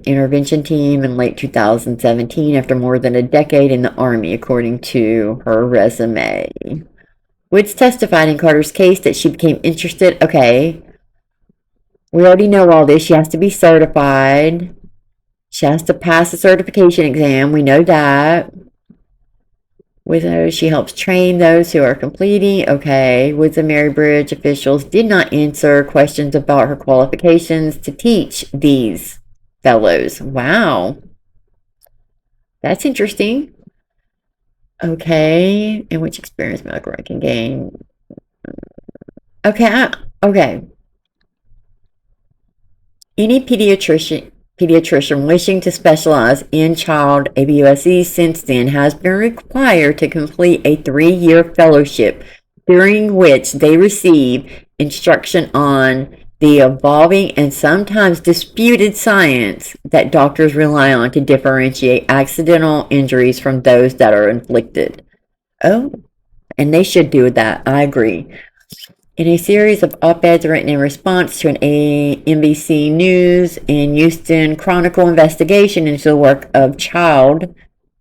intervention team in late 2017 after more than a decade in the Army, according to her resume. Woods testified in Carter's case that she became interested. Okay, we already know all this. She has to be certified. She has to pass the certification exam. We know that. With her, she helps train those who are completing. Okay, Woods and Mary Bridge officials did not answer questions about her qualifications to teach these fellows. Wow. That's interesting. Okay, in which experience medical I can gain. Okay. Any pediatrician wishing to specialize in child ABUSE since then has been required to complete a 3-year fellowship during which they receive instruction on the evolving and sometimes disputed science that doctors rely on to differentiate accidental injuries from those that are inflicted. Oh, and they should do that. I agree. In a series of op-eds written in response to an NBC News and Houston Chronicle investigation into the work of child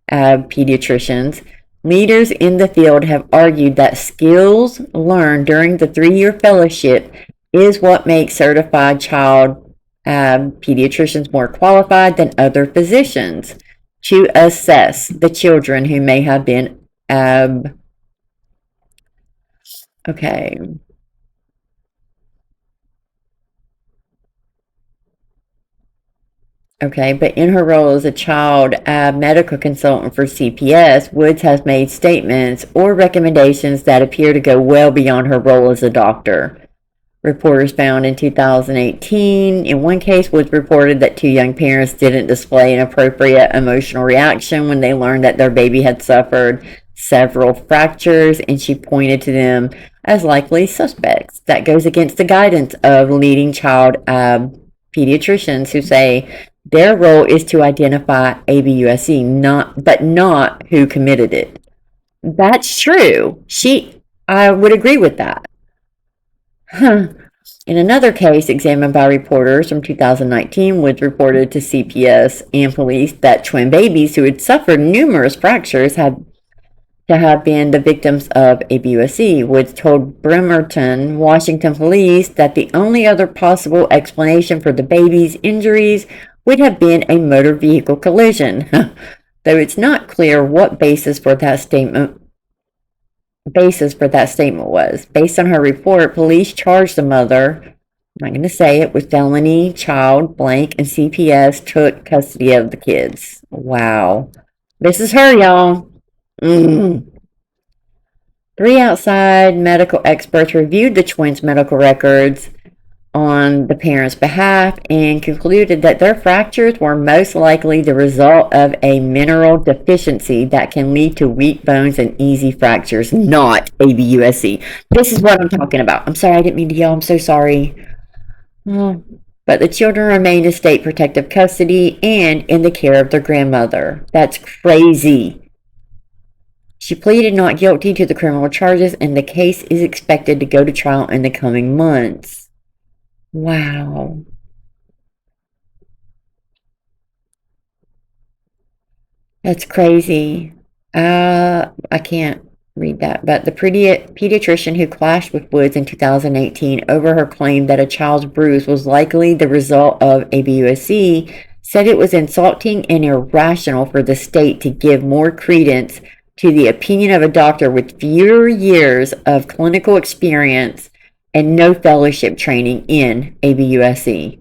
pediatricians, Leaders in the field have argued that skills learned during the 3-year fellowship is what makes certified child pediatricians more qualified than other physicians to assess the children who may have been okay. Okay, but in her role as a child medical consultant for CPS, Woods has made statements or recommendations that appear to go well beyond her role as a doctor. Reporters found in 2018, in one case, Woods reported that 2 young parents didn't display an appropriate emotional reaction when they learned that their baby had suffered several fractures, and she pointed to them as likely suspects. That goes against the guidance of leading child pediatricians who say their role is to identify ABUSE, not who committed it. That's true. I would agree with that. In another case examined by reporters from 2019, Woods reported to CPS and police that twin babies who had suffered numerous fractures had to have been the victims of ABUSE. Woods told Bremerton, Washington police that the only other possible explanation for the baby's injuries would have been a motor vehicle collision, though it's not clear what basis for that statement was. Based on her report, police charged the mother, I'm not going to say it, with felony, child, blank, and CPS took custody of the kids. Wow. This is her, y'all. 3 outside medical experts reviewed the twins' medical records on the parents' behalf and concluded that their fractures were most likely the result of a mineral deficiency that can lead to weak bones and easy fractures, not ABUSE. This is what I'm talking about. I'm sorry, I didn't mean to yell. I'm so sorry. But the children remained in state protective custody and in the care of their grandmother. That's crazy. She pleaded not guilty to the criminal charges, and the case is expected to go to trial in the coming months. Wow. That's crazy. I can't read that. But the pediatrician who clashed with Woods in 2018 over her claim that a child's bruise was likely the result of ABUSE said it was insulting and irrational for the state to give more credence to the opinion of a doctor with fewer years of clinical experience and no fellowship training in ABUSE.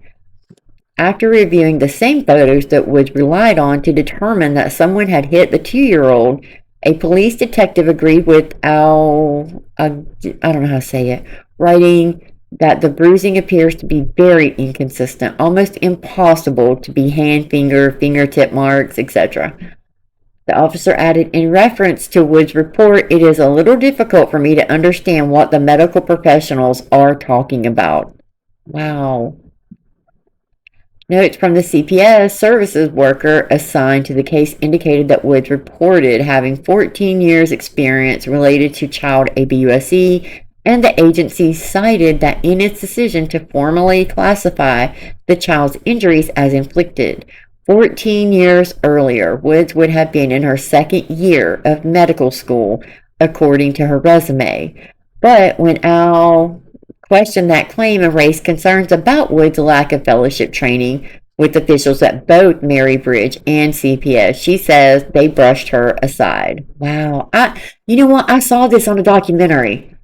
After reviewing the same photos that Woods relied on to determine that someone had hit the 2-year-old, a police detective agreed with I don't know how to say it, writing that the bruising appears to be very inconsistent, almost impossible to be hand, finger, fingertip marks, etc. The officer added, in reference to Woods' report, it is a little difficult for me to understand what the medical professionals are talking about. Wow. Notes from the CPS services worker assigned to the case indicated that Woods reported having 14 years experience related to child ABUSE, and the agency cited that in its decision to formally classify the child's injuries as inflicted. 14 years earlier, Woods would have been in her 2nd year of medical school, according to her resume. But when Al questioned that claim and raised concerns about Woods' lack of fellowship training with officials at both Marybridge and CPS, she says they brushed her aside. Wow. You know what? I saw this on a documentary.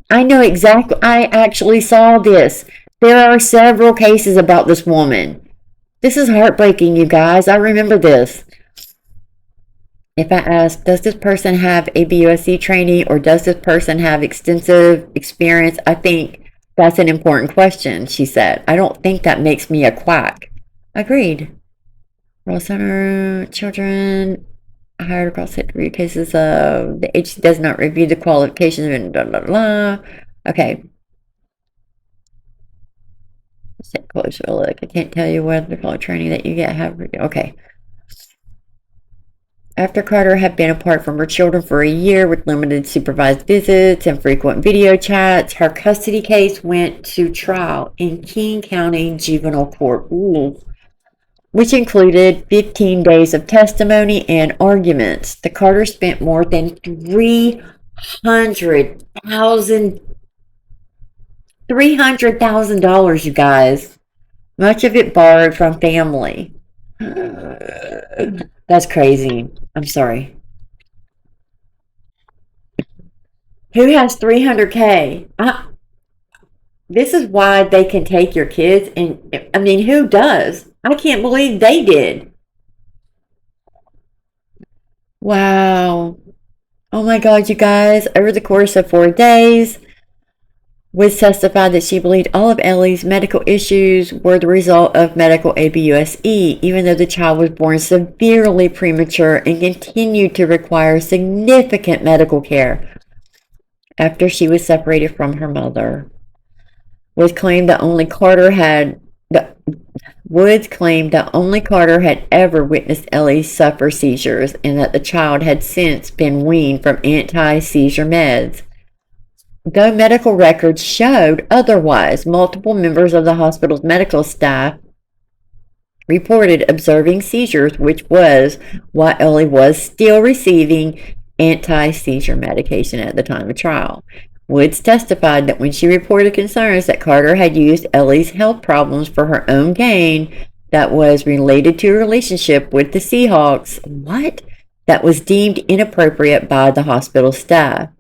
I know exactly. I actually saw this. There are several cases about this woman. This is heartbreaking, you guys. I remember this. If I ask, does this person have ABUSE training or does this person have extensive experience? I think that's an important question, she said. I don't think that makes me a quack. Agreed. Roll Center children hired across 3 cases of the agency does not review the qualifications and blah, blah, blah. Okay. Let's take a closer look. I can't tell you what the training that you get. Okay. After Carter had been apart from her children for a year with limited supervised visits and frequent video chats, her custody case went to trial in King County Juvenile Court. Ooh. which included 15 days of testimony and arguments. The Carters spent more than $300,000, you guys. Much of it borrowed from family. That's crazy. I'm sorry. Who has $300K? This is why they can take your kids, and I mean, who does? I can't believe they did. Wow. Oh my God, you guys. Over the course of 4 days, Woods testified that she believed all of Ellie's medical issues were the result of medical abuse, even though the child was born severely premature and continued to require significant medical care after she was separated from her mother. Woods claimed that only Carter had ever witnessed Ellie suffer seizures, and that the child had since been weaned from anti-seizure meds. Though medical records showed otherwise, multiple members of the hospital's medical staff reported observing seizures, which was why Ellie was still receiving anti-seizure medication at the time of trial. Woods testified that when she reported concerns that Carter had used Ellie's health problems for her own gain that was related to a relationship with the Seahawks, that was deemed inappropriate by the hospital staff.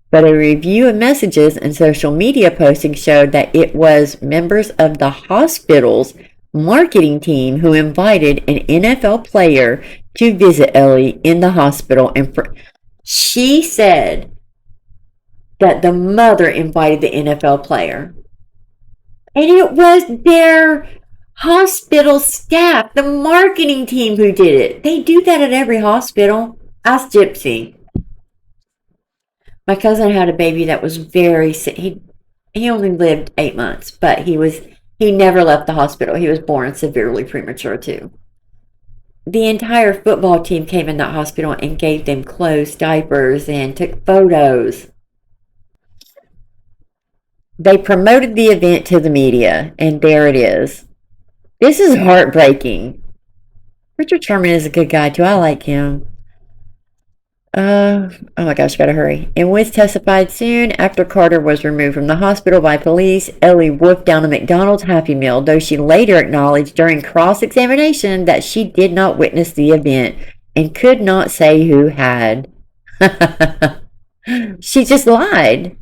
But a review of messages and social media postings showed that it was members of the hospital's marketing team who invited an NFL player to visit Ellie in the hospital. And she said that the mother invited the NFL player. And it was their hospital staff, the marketing team, who did it. They do that at every hospital. Ask Gypsy. My cousin had a baby that was very sick. He only lived 8 months, but he never left the hospital. He was born severely premature too. The entire football team came in that hospital and gave them clothes, diapers, and took photos. They promoted the event to the media, and there it is. This is heartbreaking. Richard Sherman is a good guy too. I like him. Oh my gosh, gotta hurry. And Woods testified soon after Carter was removed from the hospital by police. Ellie wolfed down a McDonald's Happy Meal, though she later acknowledged during cross-examination that she did not witness the event and could not say who had. She just lied.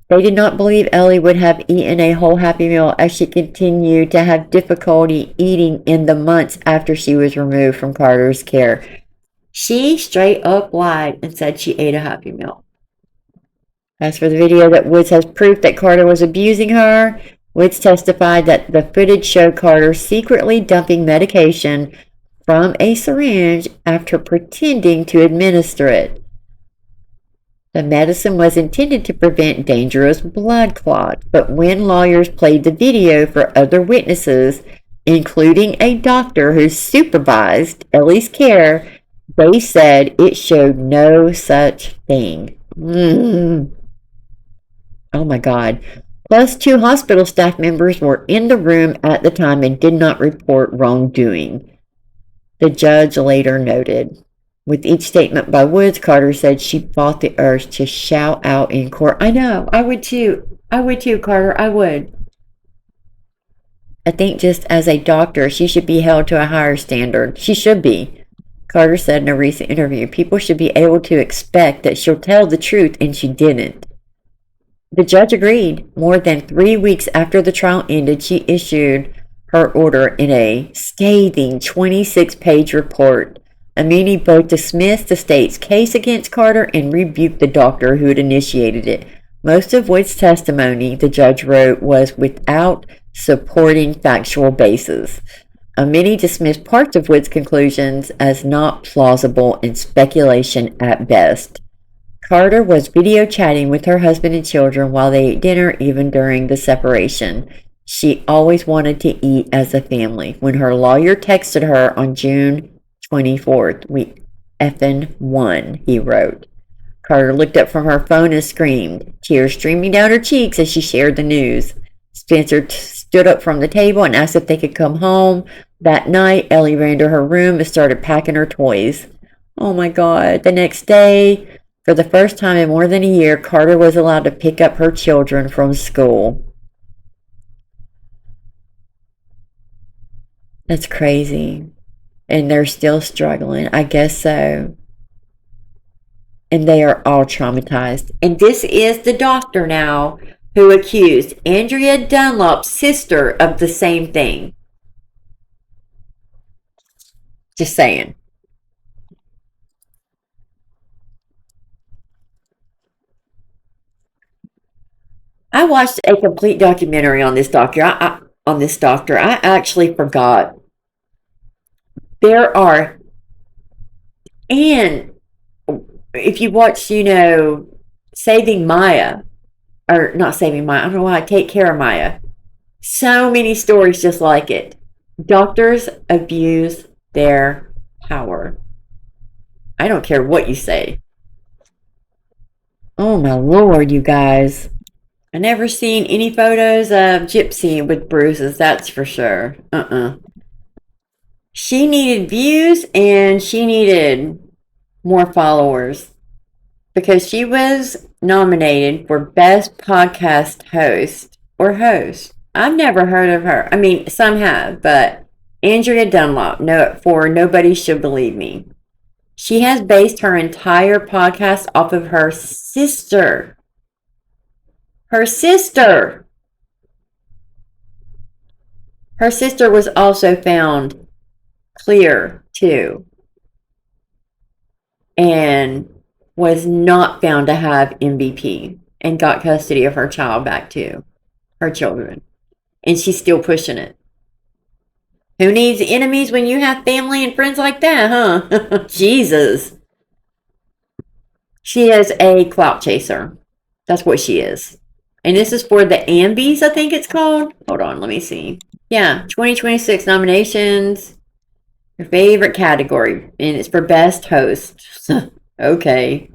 They did not believe Ellie would have eaten a whole Happy Meal as she continued to have difficulty eating in the months after she was removed from Carter's care. She straight up lied and said she ate a Happy Meal. As for the video that Woods has proof that Carter was abusing her, Woods testified that the footage showed Carter secretly dumping medication from a syringe after pretending to administer it. The medicine was intended to prevent dangerous blood clots, but when lawyers played the video for other witnesses, including a doctor who supervised Ellie's care, they said it showed no such thing. Oh my God. Plus, 2 hospital staff members were in the room at the time and did not report wrongdoing, the judge later noted. With each statement by Woods, Carter said she fought the urge to shout out in court. I know, I would too. I would too, Carter, I would. I think just as a doctor, she should be held to a higher standard. She should be. Carter said in a recent interview, people should be able to expect that she'll tell the truth, and she didn't. The judge agreed. More than 3 weeks after the trial ended, she issued her order in a scathing 26-page report. Amini both dismissed the state's case against Carter and rebuked the doctor who had initiated it. Most of Wood's testimony, the judge wrote, was without supporting factual basis. Many dismissed parts of Wood's conclusions as not plausible and speculation at best. Carter was video chatting with her husband and children while they ate dinner, even during the separation. She always wanted to eat as a family. When her lawyer texted her on June 24th, "We effing won," he wrote. Carter looked up from her phone and screamed, tears streaming down her cheeks as she shared the news. Spencer stood up from the table and asked if they could come home. That night, Ellie ran to her room and started packing her toys. Oh my God. The next day, for the first time in more than a year, Carter was allowed to pick up her children from school. That's crazy. And they're still struggling. I guess so. And they are all traumatized. And this is the doctor now who accused Andrea Dunlop's sister of the same thing. Just saying. I watched a complete documentary on this doctor. I actually forgot. There are, and if you watch, Saving Maya, or not Saving Maya, I don't know why, Take Care of Maya. So many stories just like it. Doctors abuse their power. I don't care what you say. Oh my Lord, you guys. I never seen any photos of Gypsy with bruises, that's for sure. She needed views and she needed more followers because she was nominated for Best Podcast Host or Host. I've never heard of her. I mean, some have, but Andrea Dunlop, for Nobody Should Believe Me. She has based her entire podcast off of her sister. Her sister! Her sister was also found clear, too. And was not found to have MVP and got custody of her child back to her children. And she's still pushing it. Who needs enemies when you have family and friends like that, huh? Jesus. She is a clout chaser. That's what she is. And this is for the Ambies, I think it's called. Hold on, let me see. Yeah, 2026 nominations. Your favorite category. And it's for Best Host. Okay.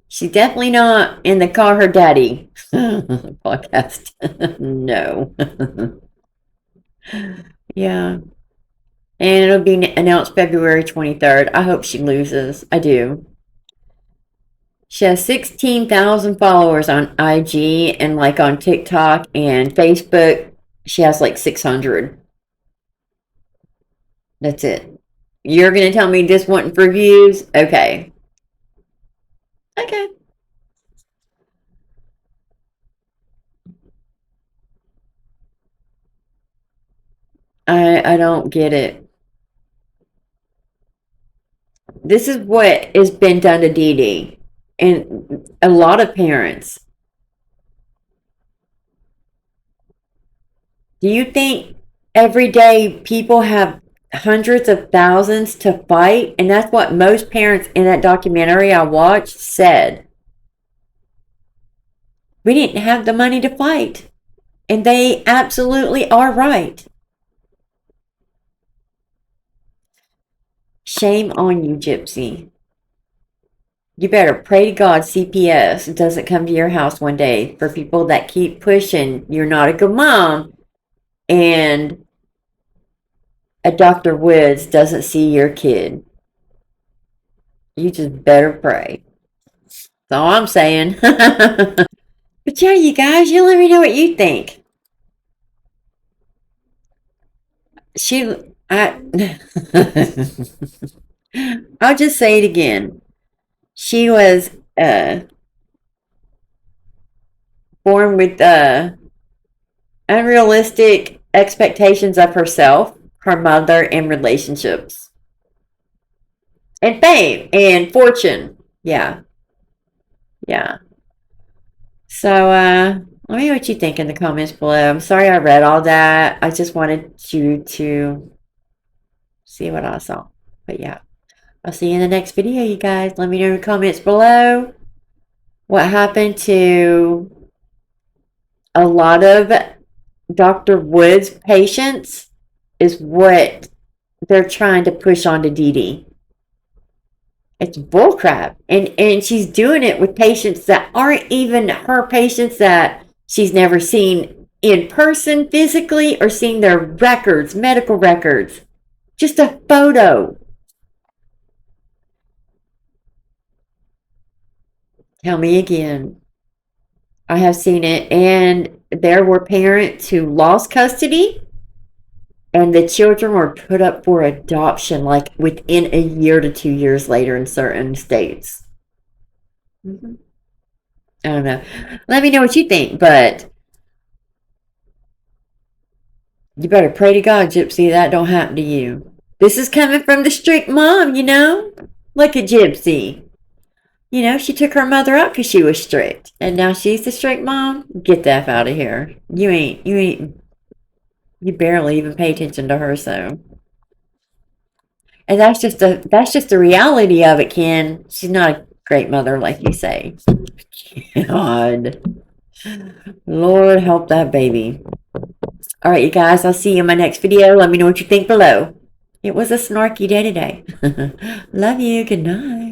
She's definitely not in the Call Her Daddy podcast. No. Yeah. And it'll be announced February 23rd. I hope she loses. I do. She has 16,000 followers on IG and on TikTok and Facebook. She has 600. That's it. You're going to tell me this wasn't for views? Okay. Okay. I don't get it. This is what has been done to Dee Dee and a lot of parents. Do you think every day people have hundreds of thousands to fight? And that's what most parents in that documentary I watched said. We didn't have the money to fight. And they absolutely are right. Shame on you, Gypsy. You better pray to God CPS doesn't come to your house one day for people that keep pushing. You're not a good mom. And a Dr. Woods doesn't see your kid. You just better pray. That's all I'm saying. But yeah, you guys, you let me know what you think. I'll just say it again. She was born with unrealistic expectations of herself, her mother, and relationships. And fame and fortune. Yeah. Yeah. So, let me know what you think in the comments below. I'm sorry I read all that. I just wanted you to see what I saw. But yeah. I'll see you in the next video, you guys. Let me know in the comments below what happened to a lot of Dr. Wood's patients is what they're trying to push onto Dee Dee. It's bullcrap. And she's doing it with patients that aren't even her patients, that she's never seen in person physically or seen their records, medical records. Just a photo. Tell me again. I have seen it, and there were parents who lost custody, and the children were put up for adoption like within a year to 2 years later in certain states. I don't know. Let me know what you think, but you better pray to God, Gypsy, that don't happen to you. This is coming from the strict mom, you know? Look at Gypsy. You know, she took her mother out because she was strict. And now she's the strict mom? Get the F out of here. You barely even pay attention to her, so. And that's just the reality of it, Ken. She's not a great mother like you say. God. Lord help that baby. All right, you guys, I'll see you in my next video. Let me know what you think below. It was a snarky day today. Love you. Good night.